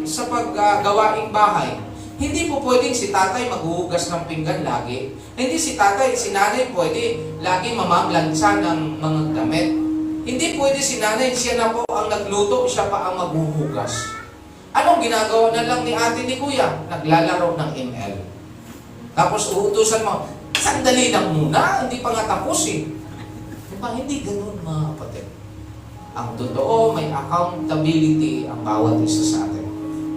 sa paggawaing bahay. Hindi po pwedeng si tatay maghuhugas ng pinggan lagi. Hindi si tatay, si nanay pwede lagi mamamlansa ng mga damit. Hindi pwede si nanay, siya na po ang nagluto, siya pa ang maghuhugas. Anong ginagawa na lang ni ate ni kuya? Naglalaro ng ML. Tapos uutusan mo, sandali lang muna, hindi pa nga tapos eh. Diba? Hindi ganun mga kapatid. Ang totoo, may accountability ang bawat isa sa atin.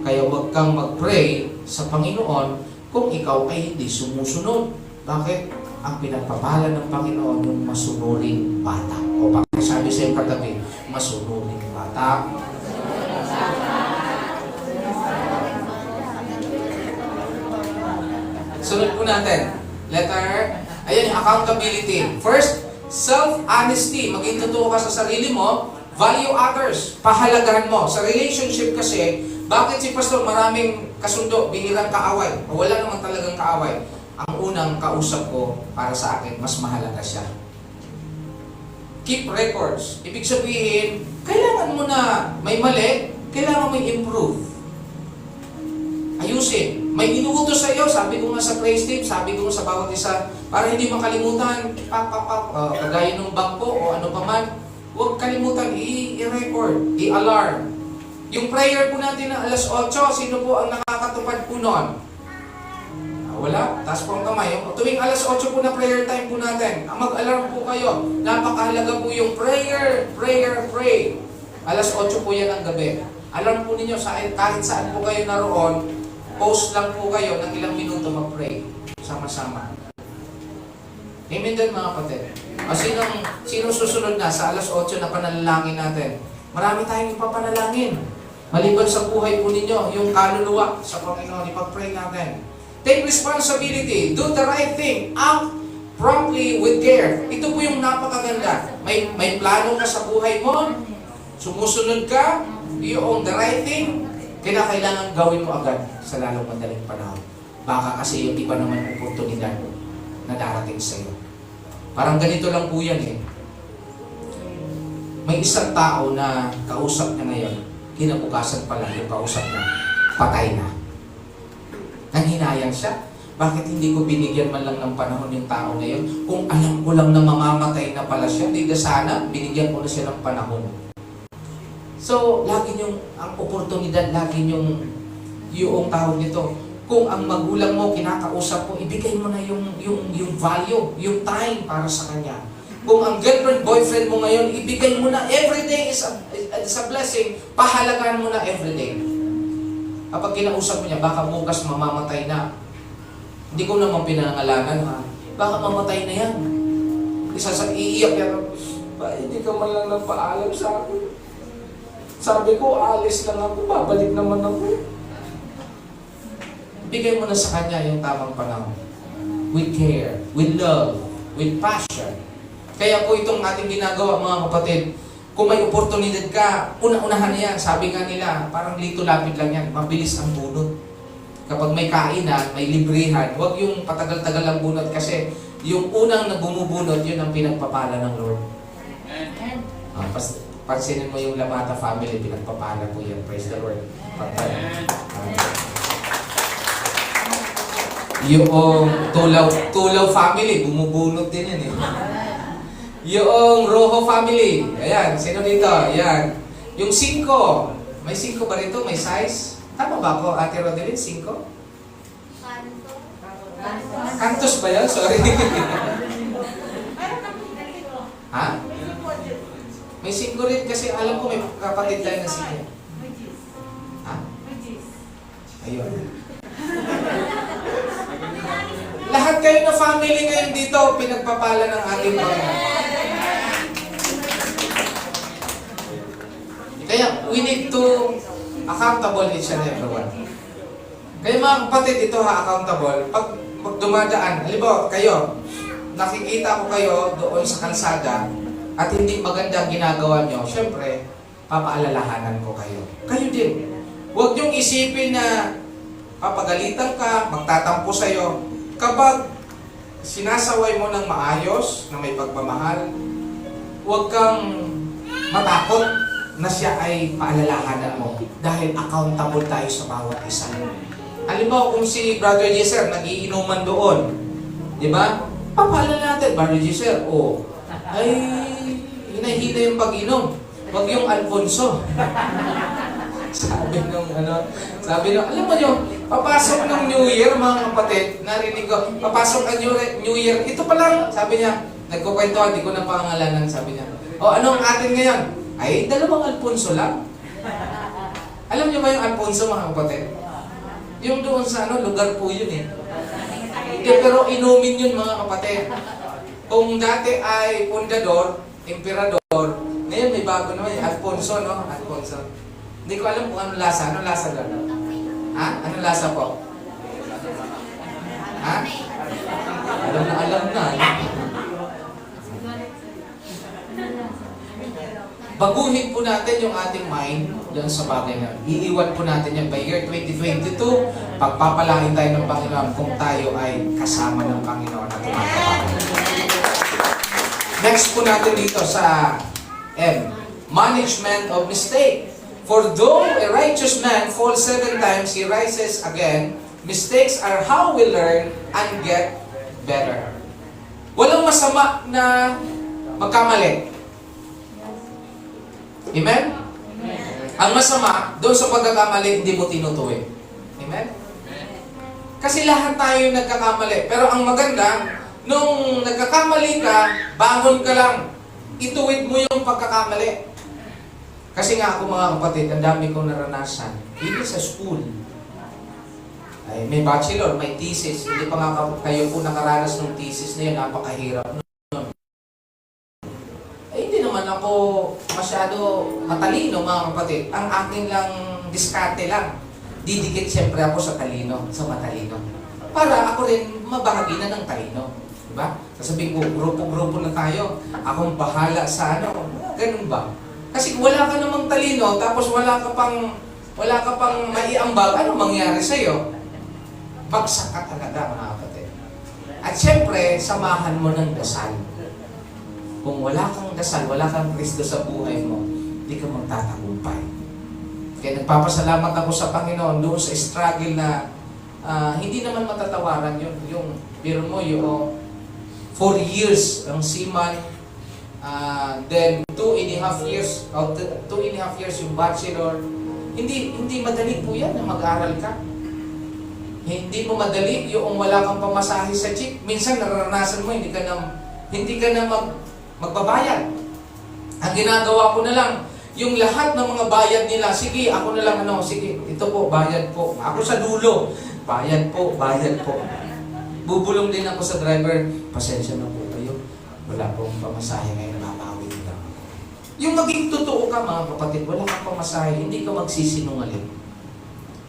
Kaya huwag kang mag-pray sa Panginoon kung ikaw ay hindi sumusunod. Bakit? Ang pinagpapala ng Panginoon yung masunuring bata. O bakit sabi sa iyong katabi, masunuring bata. Sunod po natin. Letter, ayan yung accountability. First, self-honesty. Maging totoo ka sa sarili mo. Value others. Pahalagahan mo. Sa relationship kasi, bakit si Pastor maraming kasundo, bihirang kaaway? O wala naman talagang kaaway. Ang unang kausap ko para sa akin, mas mahalaga siya. Keep records. Ibig sabihin, kailangan mo na may mali, kailangan mo improve. Ayusin. May inuutos sa iyo, sabi ko nga sa praise team, sabi ko nga sa bawat isa, para hindi makalimutan, kagaya ng bangko o ano pa man, huwag kalimutan, i-record, i-alarm. Yung prayer po natin na alas 8, sino po ang nakakatupad po noon? Wala, taas po ang kamay. Tuwing alas 8 po na prayer time po natin, mag-alarm po kayo. Napakahalaga po yung prayer, pray. Alas 8 po yan ang gabi. Alarm po ninyo, kahit saan po kayo naroon, post lang po kayo ng ilang minuto mag-pray. Sama-sama. Amen din mga kapatid. O sinong susunod na sa alas 8 na panalangin natin? Marami tayong ipapanalangin. Maliban sa buhay po ninyo, yung kaluluwa sa Panginoon, ipag-pray natin. Take responsibility. Do the right thing. Act promptly with care. Ito po yung napakaganda. May plano ka sa buhay mo. Sumusunod ka. You own the right thing. Kailangan gawin mo agad sa lalong madaling panahon. Baka kasi yung iba naman oportunidad na darating sa iyo. Parang ganito lang po yan eh. May isang tao na kausap niya ngayon, kinabukasan pa lang yung kausap niya, patay na. Nanghinayang siya. Bakit hindi ko binigyan man lang ng panahon yung tao na yun? Kung alam ko lang na mamamatay na pala siya, hindi na sana, binigyan ko na siya ng panahon. So, lagi yung, ang oportunidad, lagi yung tawag nito. Kung ang magulang mo, kinakausap mo, ibigay mo na yung value, yung time para sa kanya. Kung ang girlfriend, boyfriend mo ngayon, ibigay mo na, everyday is a blessing, pahalagaan mo na everyday. Kapag kinausap mo niya, baka bukas mamamatay na. Hindi ko naman pinangalanan, ha? Baka mamatay na yan. Iiyak yan. Hindi ka man lang nagpaalam sa akin. Sabi ko, alis lang ako, babalik naman ako. Bigay mo na sa kanya yung tamang panahon. With care, with love, with passion. Kaya po itong ating ginagawa mga kapatid, kung may oportunidad ka, una-unahan yan. Sabi nga nila, parang lito-lapid lang yan. Mabilis ang bunot. Kapag may kainan, may librihan, huwag yung patagal-tagal ang bunot kasi yung unang na bumubunot, yun ang pinagpapala ng Lord. Pansinin mo yung Lamata family, pinagpapala po yan. Praise the Lord. Yung Tulaw family, bumubunot din yan eh. Yung Rojo family, ayan, sino dito? Ayan. Yung 5, may 5 ba rito? May size? Tama ba ako, Ate Rodelyn? 5? Cantos ba yan? Sorry. Ha? May 5 rin kasi alam ko may kapatid tayo na 5. Ha? Ayun. Lahat kayo na family ngayon dito, pinagpapala ng ating Panginoon. Kaya, we need to accountable each and everyone. Kaya mga kapatid, ito accountable. Pag dumadaan, halimbawa kayo, nakikita ko kayo doon sa kalsada at hindi maganda ang ginagawa nyo, syempre, papaalalahanan ko kayo. Kayo din. Huwag niyong isipin na papagalitan ka, magtatampo sa'yo. Kapag sinasaway mo ng maayos, na may pagmamahal, huwag kang matakot na siya ay paalalahanan mo dahil accountable tayo sa bawat isa. Halimbawa kung si Brother Jesser nagiinuman doon, di ba? Papaalala natin, Brother Jesser, ay hinahina yung pag-inom. Huwag yung Alfonso. sabi nung, alam mo yung, papasok ng New Year, mga kapatid, narinig ko, papasok ang New Year, ito pa lang, sabi niya, nagkukwento, di ko na pangalanan, sabi niya, o anong atin ngayon? Ay, 2 Alfonso lang. Alam niyo ba yung Alfonso, mga kapatid? Yung doon sa lugar po yun eh. Pero inumin yun, mga kapatid. Kung dati ay pundador, emperador, ngayon may bago naman yung Alfonso, no? Alfonso. Hindi ko alam kung anong lasa. Anong lasa doon? Ha? Anong lasa po? Ha? Alam na. Baguhin po natin yung ating mind doon sa bagay na. Iiwan po natin yan by year 2022. Pagpapalain tayo ng Panginoon kung tayo ay kasama ng Panginoon at tumatapang. Next po natin dito sa M. Management of mistake. For though a righteous man falls 7 times, he rises again. Mistakes are how we learn and get better. Walang masama na magkamali. Amen? Ang masama, doon sa pagkakamali, hindi mo tinutuwi. Amen? Kasi lahat tayo nagkakamali. Pero ang maganda, nung nagkakamali ka, bangon ka lang. Ituwid mo yung pagkakamali. Kasi nga ako, mga kapatid, ang dami kong naranasan. Even sa school. Ay, may bachelor, may thesis. Hindi pa nga kayo po nakaranas ng thesis na yun. Napakahirap nun. Ay, hindi naman ako masyado matalino, mga kapatid. Ang akin lang, diskarte lang. Didikit siyempre ako sa talino, sa matalino. Para ako rin mabahagi na ng talino. Diba? Sasabihin ko, grupo-grupo na tayo. Akong bahala sa ganun ba? Kasi wala ka namang talino, tapos wala ka pang maiambag, ano mangyari sa'yo? Bagsak ka talaga, mga kapatid. At syempre, samahan mo ng dasal. Kung wala kang dasal, wala kang Kristo sa buhay mo, hindi ka magtatagumpay. Kaya nagpapasalamat ako sa Panginoon doon sa struggle na hindi naman matatawaran yun. Yung, biro mo, yung 4 years ang seaman, then 2.5 years, 2.5 years yung bachelor. Hindi madali po yan na mag-aral ka. Hindi mo madali yung wala kang pamasahe sa jeep. Minsan naranasan mo, hindi ka na magbabayad. Ang ginagawa ko na lang, yung lahat ng mga bayad nila, sige, ako na lang sige, ito po, bayad po. Ako sa dulo, bayad po. Bubulong din ako sa driver, pasensya na po kayo. Wala pong pamasahe ngayon, nababawi nila. Yung maging totoo ka, mga kapatid, wala kang pamasahe, hindi ka magsisinungaling.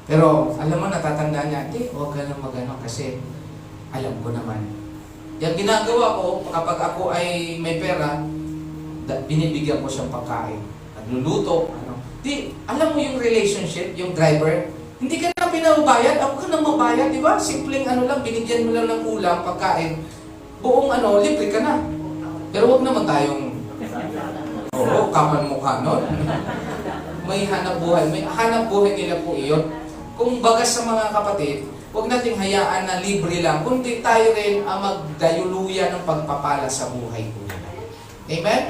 Pero, alam mo, natatandaan niya, huwag ka lang mag-ano kasi alam ko naman. Yung ginagawa ko, kapag ako ay may pera, binibigyan ko siyang pagkain. Nagluluto, alam mo yung relationship, yung driver, hindi ka na pinabayad, ako ka na mabayad, di ba? Simpleng lang, binigyan mo lang ng ulam, pagkain, buong libre ka na. Pero huwag naman tayong, kaman mukha nun. May hanap buhay nila po iyon. Kung bagas sa mga kapatid, huwag nating hayaan na libre lang, kundi tayo rin ang magdayuluyan ng pagpapala sa buhay ko nila. Amen?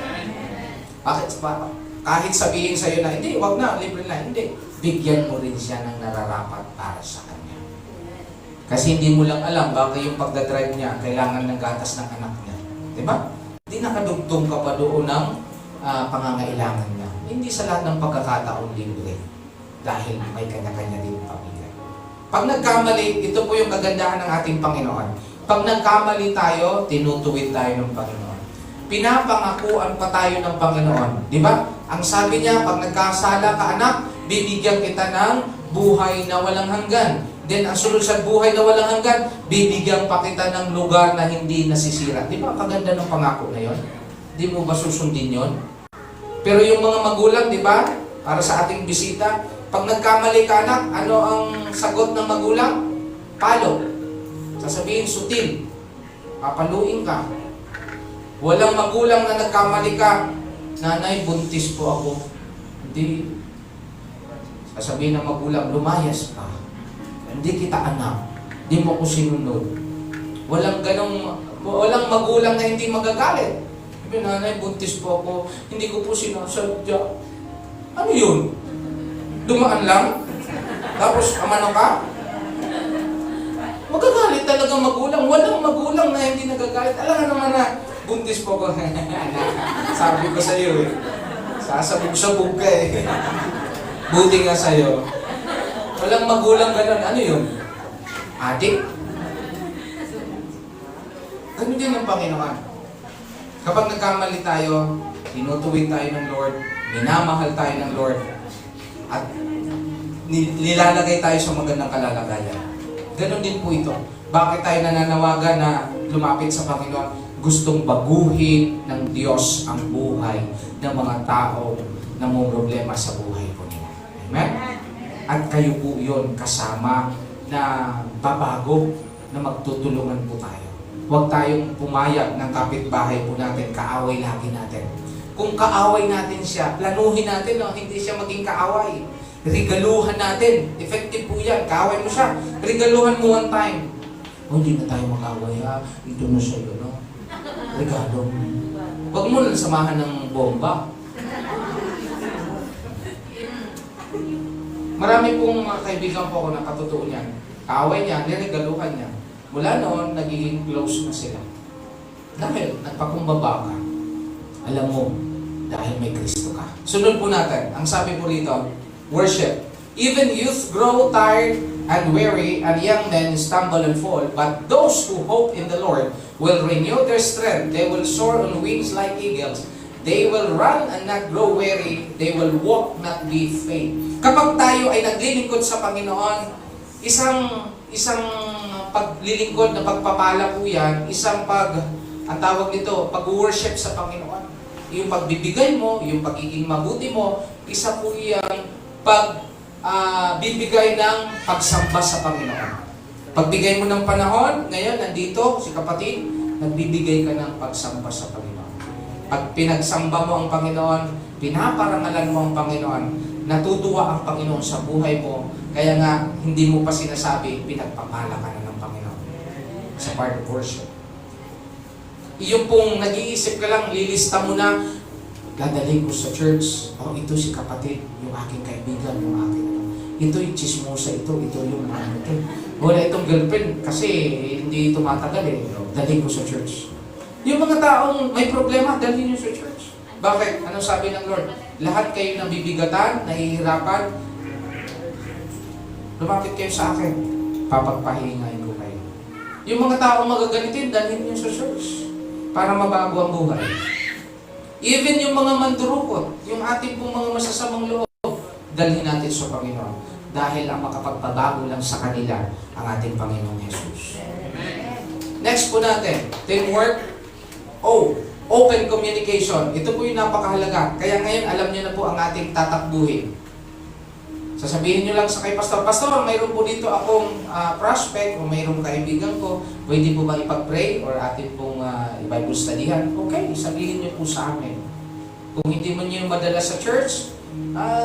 Bakit pa? Kahit sabihin sa'yo na, hindi, huwag na, libre na, hindi. Bigyan mo rin siya ng nararapat para sa kanya. Kasi hindi mo lang alam, baka yung pagdadrive niya, kailangan ng gatas ng anak niya. Diba? Hindi nakadugtong ka pa doon ng pangangailangan niya. Hindi sa lahat ng pagkakataon libre. Dahil may kanya-kanya din pamilya. Pag nagkamali, ito po yung kagandahan ng ating Panginoon. Pag nagkamali tayo, tinutuwid tayo ng Panginoon. Pinapangakuan pa tayo ng Panginoon. Di ba? Ang sabi niya, pag nagkasala ka anak, bibigyan kita ng buhay na walang hanggan. Then, ang sunod sa buhay na walang hanggan, bibigyan pa kita ng lugar na hindi nasisira. Di ba? Kaganda ng pangako na yon. Di mo ba susundin yon? Pero yung mga magulang, di ba? Para sa ating bisita, pag nagkamali ka anak, ano ang sagot ng magulang? Palo. Sasabihin, sutil. Papaluin ka. Walang magulang na nagkamali ka, nanay, buntis po ako. Hindi. Sasabihin ng magulang, lumayas ka. Hindi kita anak. Hindi mo ko sinunod. Walang magulang na hindi magagalit. Nanay, buntis po ako. Hindi ko po sinasadya. Ano yun? Dumaan lang? Tapos, amano ka? Magagalit talaga magulang. Walang magulang na hindi nagagalit. Alam nga naman na, buntis po ko. Sabi ko sa'yo eh. Sasabog-sabog ka eh. Buti nga sa'yo. Walang magulang ganun. Ano yun? Adik? Ganun din ang Panginoon. Kapag nagkamali tayo, tinutuwid tayo ng Lord, minamahal tayo ng Lord, at nilalagay tayo sa magandang kalalagayan. Ganon din po ito. Bakit tayo nananawagan na lumapit sa Panginoon? Gustong baguhin ng Diyos ang buhay ng mga tao na may problema sa buhay po nila. Amen? At kayo po yun kasama na babago, na magtutulungan po tayo. Huwag tayong pumayag ng kapitbahay po natin, kaaway lagi natin. Kung kaaway natin siya, planuhin natin, no? Hindi siya maging kaaway. Regaluhan natin. Effective po yan. Kaaway mo siya. Regaluhan mo one time. Oh, hindi na tayo mag-away ha. Ito na siya yun, no? Regalo. Huwag mo lang samahan ng bomba. Marami pong mga kaibigan po ako na katotoo niyan. Kaaway niya, niregaluhan niya. Mula noon, nagiging close na sila. Dahil nagpakumbaba ka. Alam mo, dahil may Kristo ka. Sunod po natin. Ang sabi po rito, worship. Even youth grow tired and weary, and young men stumble and fall. But those who hope in the Lord will renew their strength. They will soar on wings like eagles. They will run and not grow weary. They will walk, not be faint. Kapag tayo ay naglilingkod sa Panginoon, isang paglilingkod na pagpapala po yan, ang tawag nito, pag-worship sa Panginoon. Yung pagbibigay mo, yung pagiging mabuti mo, isa po yung bibigay ng pagsamba sa Panginoon. Pagbigay mo ng panahon, ngayon nandito, si kapatid, nagbibigay ka ng pagsamba sa Panginoon. Pag pinagsamba mo ang Panginoon, pinaparangalan mo ang Panginoon, natutuwa ang Panginoon sa buhay mo, kaya nga, hindi mo pa sinasabi, pinagpapala ka na ng Panginoon sa part of worship. Yung pong nag-iisip ka lang, lilista mo na, dadalhin ko sa church, oh, ito si kapatid, yung aking kaibigan, yung aking, ito yung chismosa, ito yung ano ito. Wala itong girlfriend, kasi hindi tumatagal eh, dalhin ko sa church. Yung mga taong may problema, dalhin nyo sa church. Bakit? Anong sabi ng Lord? Lahat kayo nabibigatan, nahihirapan, lumapit kayo sa akin, papagpahingain ko kayo. Yung mga taong magaganitin, dalhin nyo sa church para mabago ang buhay. Even yung mga mandurukot, yung ating pong mga masasamang loob, dalhin natin sa Panginoon. Dahil ang makapagpabago lang sa kanila ang ating Panginoong Jesus. Next po natin, teamwork. Open communication. Ito po yung napakahalaga. Kaya ngayon, alam niyo na po ang ating tatakbuhin. Sasabihin nyo lang sa kay Pastor, Pastor, mayroon po dito akong prospect o mayroong kaibigan ko, pwede po ba ipag-pray or atin pong i-Bible studyhan? Okay, sabihin nyo po sa amin. Kung hindi mo nyo madala sa church,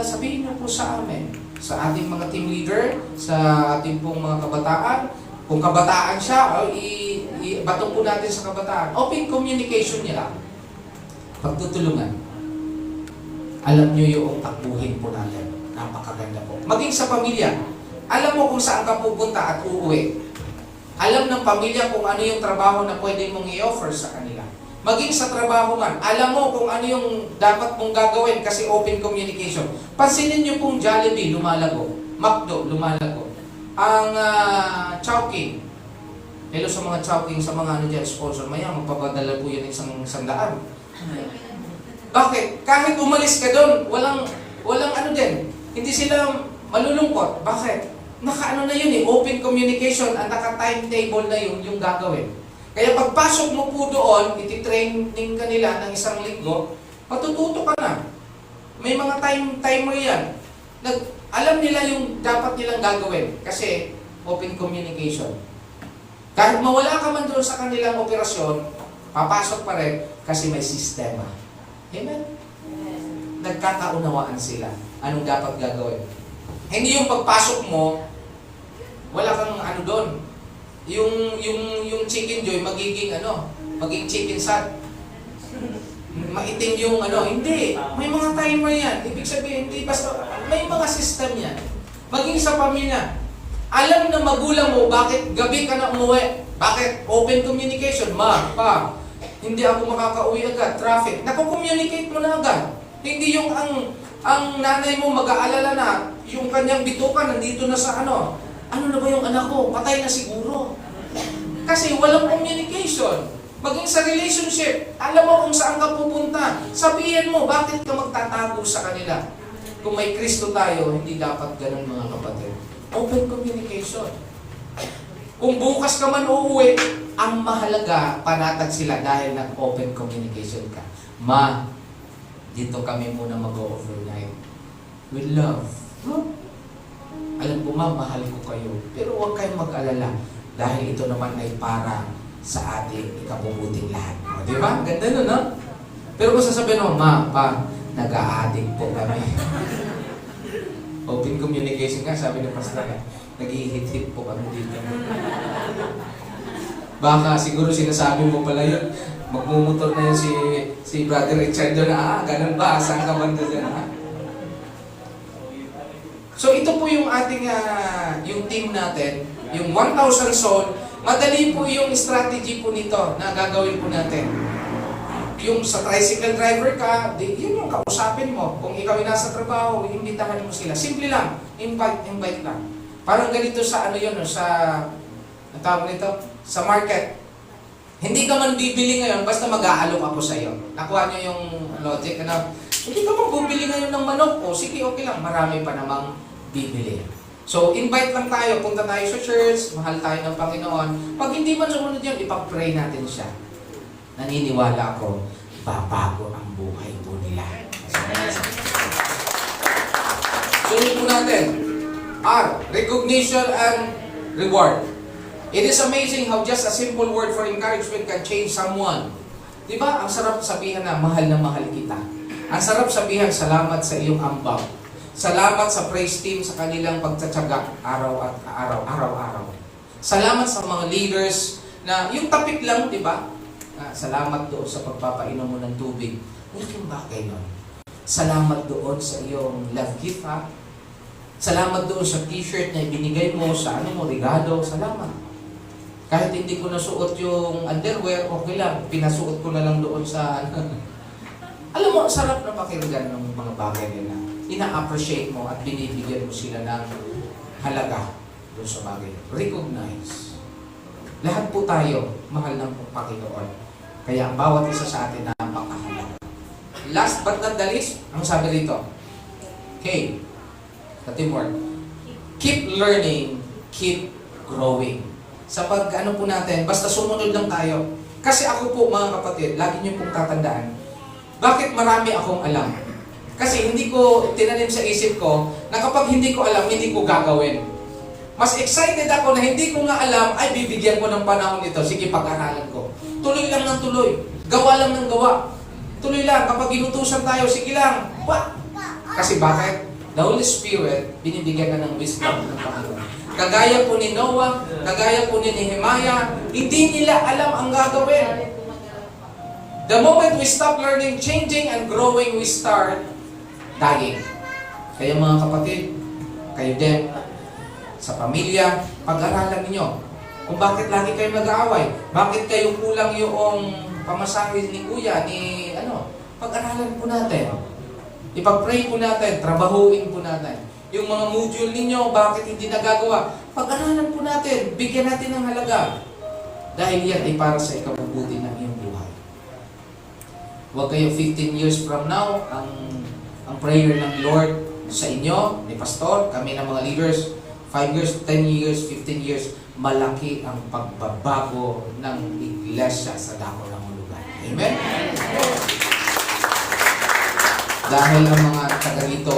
sabihin nyo po sa amin. Sa ating mga team leader, sa ating pong mga kabataan. Kung kabataan siya, batong po natin sa kabataan. Open communication niya lang. Pagtutulungan. Alam nyo yung takbuhin po natin. Napakaganda po. Maging sa pamilya, alam mo kung saan ka pupunta at uuwi. Alam ng pamilya kung ano yung trabaho na pwede mong i-offer sa kanila. Maging sa trabaho man, alam mo kung ano yung dapat mong gagawin kasi open communication. Pansinin nyo pong Jollibee, lumalago. McDo, lumalago. Ang Chowking. Hello sa mga Chowking, sa mga ano dyan, sponsor. Maya, magpapadala po yan isang daan. Bakit? Kahit umalis ka doon, walang ano din. Hindi sila malulungkot. Bakit? Naka-ano na yun eh, open communication at naka-timetable na yun yung gagawin. Kaya pagpasok mo po doon, iti-training ka nila ng isang linggo, matututo ka na. May mga timer yan. Alam nila yung dapat nilang gagawin kasi open communication. Kahit mawala ka man doon sa kanilang operasyon, papasok pa rin kasi may sistema. Amen? Nagkakaunawaan sila. Anong dapat gagawin? Hindi yung pagpasok mo, wala kang ano doon. Yung chicken joy magiging chicken sad. maitim yung hindi. May mga timer yan. Ibig sabihin, hindi basta, may mga system yan. Maging sa pamilya. Alam na magulang mo, bakit gabi ka na umuwi? Bakit? Open communication. Ma, pa, hindi ako makakauwi agad. Traffic. Naku-communicate mo na agad. Hindi yung ang nanay mo mag-aalala na, yung kanyang bitukan nandito na sa ano na ba yung anak ko? Patay na siguro. Kasi walang communication. Maging sa relationship, alam mo kung saan ka pupunta. Sabihin mo, bakit ka magtatago sa kanila? Kung may Kristo tayo, hindi dapat ganun mga kapatid. Open communication. Kung bukas ka man uuwi, ang mahalaga, panatag sila dahil nag-open communication ka. Ma, dito kami muna mag-overnight. With love. Huh? Alam ko, ma, mahal ko kayo. Pero huwag kayong mag-alala dahil ito naman ay para sa ating ikabubuting lahat. O, di ba? Ganda nun, no? Pero kung sasabihin mo, ma, pa, nag-a-addict po kami. Open communication nga, sabi ng pastor, nag-i-hit-hit po kami dito. Baka siguro sinasabi mo pala yun, magmumotor na yun si Brother Richard doon, ganun ba? Saan ka banda dyan, ha? So ito po yung ating, yung team natin, yung 1,000 soul. Madali po yung strategy po nito na gagawin po natin. Yung sa tricycle driver ka, yun yung kausapin mo. Kung ikaw ay nasa trabaho, imbitahan mo sila. Simple lang, invite lang. Parang ganito sa ang tawag nito, sa market. Hindi ka man bibili ngayon, basta mag-aalok ako sa iyo. Nakuha niyo yung logic, hindi ka man bibili ngayon ng manok, sige, okay lang, marami pa namang bibili. So, invite lang tayo, punta tayo sa church, mahal tayo ng Panginoon. Pag hindi man sumunod yun, ipag-pray natin siya. Naniniwala ako, babago ang buhay po nila. Sunod po natin. R, recognition and reward. It is amazing how just a simple word for encouragement can change someone. Diba? Ang sarap sabihan na mahal kita. Ang sarap sabihan, salamat sa iyong ambag. Salamat sa praise team sa kanilang pagtsatsaga araw-araw. Salamat sa mga leaders na yung topic lang, di ba? Salamat doon sa pagpapainom mo ng tubig. Malaking bagay nun. Salamat doon sa iyong love gift, ha? Salamat doon sa t-shirt na ibinigay mo, sa regalo. Salamat. Kahit hindi ko nasuot yung underwear, okay lang. Pinasuot ko na lang doon sa Alam mo, sarap na pakinggan ng mga bagay nila. Ina-appreciate mo at binibigyan mo sila ng halaga doon sa bagay. Recognize. Lahat po tayo, mahal ng Panginoon. Kaya ang bawat isa sa atin napakahalaga. Last but not the least, ang sabi rito, okay, the teamwork. Keep learning, keep growing. Sa pag-ano po natin, basta sumunod lang tayo. Kasi ako po mga kapatid, lagi niyo pong tatandaan, bakit marami akong alam? Kasi hindi ko tinanim sa isip ko na kapag hindi ko alam, hindi ko gagawin. Mas excited ako na hindi ko nga alam, ay bibigyan ko ng panahon ito. Sige, pag-aralan ko. Tuloy lang ng tuloy. Gawa lang ng gawa. Tuloy lang. Kapag inutusan tayo, sige lang. Kasi bakit? The Holy Spirit, binibigyan ka ng wisdom ng Panginoon. Kagaya po ni Noah, kagaya po ni Nehemiah, hindi nila alam ang gagawin. The moment we stop learning, changing, and growing, we start dying. Kaya mga kapatid, kayo din, sa pamilya, pag-aralan ninyo kung bakit lagi kayo nag-aaway, bakit kayo kulang yung pamasahe ni kuya, pag-aralan po natin. Ipag-pray po natin, trabahuin po natin. Yung mga module ninyo, bakit hindi nagagawa, pag-aralan po natin, bigyan natin ng halaga. Dahil yan ay para sa ikabubuti ng iyong buhay. Huwag kayo 15 years from now, ang prayer ng Lord sa inyo, ni Pastor, kami ng mga leaders, 5 years, 10 years, 15 years, malaki ang pagbabago ng iglesia sa dako ng lugar. Amen? Dahil ang mga taga rito,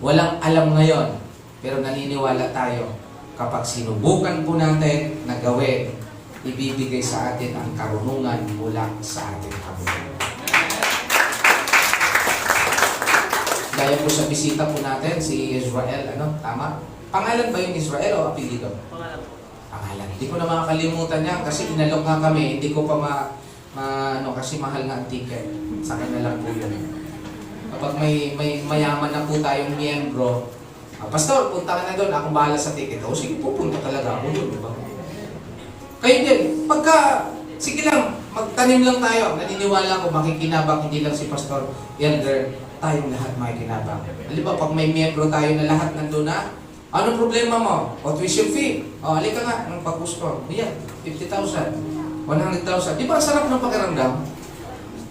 walang alam ngayon, pero naniniwala tayo, kapag sinubukan po natin na gawin, ibibigay sa atin ang karunungan mula sa ating kabutihan. Gaya po sa bisita po natin, si Israel, tama? Pangalan ba yung Israel o apelido? Pangalan. Hindi ko na makakalimutan niya kasi inalok nga kami, hindi ko pa kasi mahal nga ang ticket. Sa akin na lang po yun. Kapag may mayaman na po tayong miyembro, Pastor, punta ka na doon, akong bahala sa ticket. O sige, pupunta talaga ako doon, di ba? Kayo din, pagka, sige lang, magtanim lang tayo. Naniniwala ko, makikinabang, hindi lang si Pastor, Elder, tayong lahat makikinabang. Halimbawa, pag may miyembro tayo na lahat nandun na, anong problema mo? O tuition fee? O, halika nga, anong pag-gusto? Yan, 50,000, 100,000. Di ba ang sarap ng pakiramdam?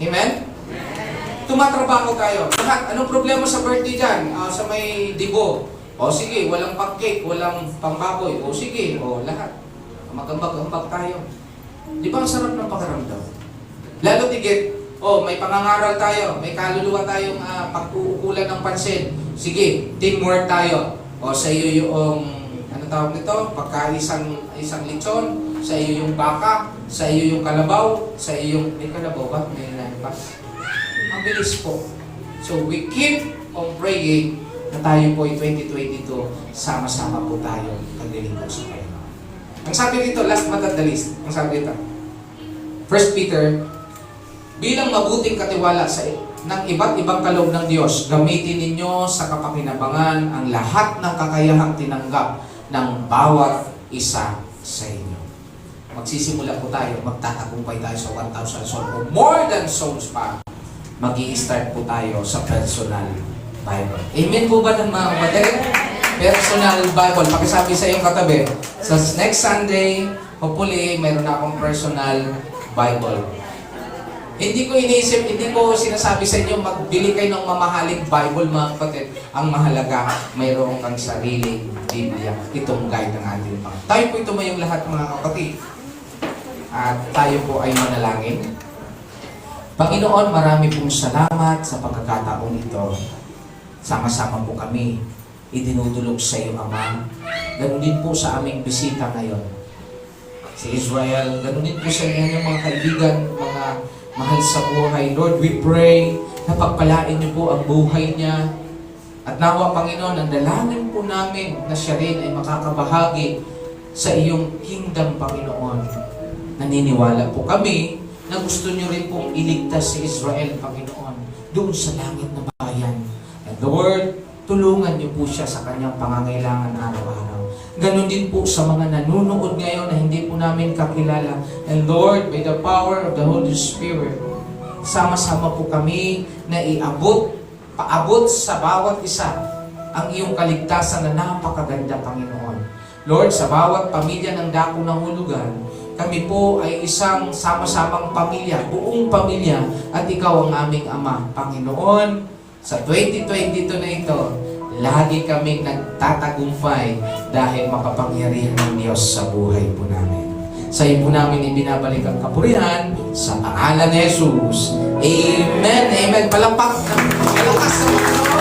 Amen? Tumatrabaho tayo. Lahat, anong problema sa birthday dyan? Sa may dibo. O sige, walang pang-cake, walang pang-baboy. O sige, o lahat. Magambag-ambag tayo. Di ba ang sarap ng pakiramdam? Lalo tigit, may pangangaral tayo, may kaluluwa tayong pag-uukulan ng pansin. Sige, teamwork tayo. O sa iyo yung, ano tawag nito? Pagka-isang lechon, sa iyo yung baka, sa iyo yung kalabaw, sa iyo yung, may kalabaw ba? May naipas. Ang bilis po. So we keep on praying na tayo po ay 2022, sama-sama po tayo paglilingkod sa Panginoon. Ang sabi dito, last but not the least, ang sabi dito, 1 Peter, bilang mabuting katiwala ng iba't ibang kaloob ng Diyos, gamitin ninyo sa kapakinabangan ang lahat ng kakayahang tinanggap ng bawat isa sa inyo. Magsisimula po tayo, magtatagumpay tayo sa 1,000 souls o more than souls pa. Mag-i-start po tayo sa personal Bible. Amen po ba ng mga kapatid? Personal Bible. Pakisabi sa iyong katabi, sa next Sunday, hopefully, mayroon na akong personal Bible. Hindi ko sinasabi sa inyo, magbili kayo ng mamahaling Bible, mga kapatid. Ang mahalaga, mayroon kang sariling Biblia. Itong guide ng ating Panginoon. Tayo po tumayong lahat, mga kapatid. At tayo po ay manalangin. Panginoon, marami pong salamat sa pagkakataong ito. Sama-sama po kami idinudulog sa iyo, Ama. Ganun din po sa aming bisita ngayon. Si Israel, ganun din po sa inyong mga kaibigan, mga mahal sa buhay. Lord, we pray na pagpalain niyo po ang buhay niya. At nawa, Panginoon, ang dalangin po namin na siya rin ay makakabahagi sa iyong kingdom, Panginoon. Naniniwala po kami na gusto niyo rin pong iligtas si Israel, Panginoon, doon sa langit na bayan. And Lord, tulungan niyo po siya sa kanyang pangangailangan araw-araw. Ganon din po sa mga nanunood ngayon na hindi po namin kakilala. And Lord, by the power of the Holy Spirit, sama-sama po kami na paabot sa bawat isa ang iyong kaligtasan na napakaganda, Panginoon. Lord, sa bawat pamilya ng dako ng hulugan, kami po ay isang sama-samang pamilya, buong pamilya, at ikaw ang aming Ama. Panginoon, sa 2022 na ito, lagi kaming nagtatagumpay dahil makapangyarihan ng Diyos sa buhay po namin. Sa iyo po namin ibinabalik ang kapurihan sa pangalan ni Jesus. Amen. Amen. Palakpak ng malakas sa mga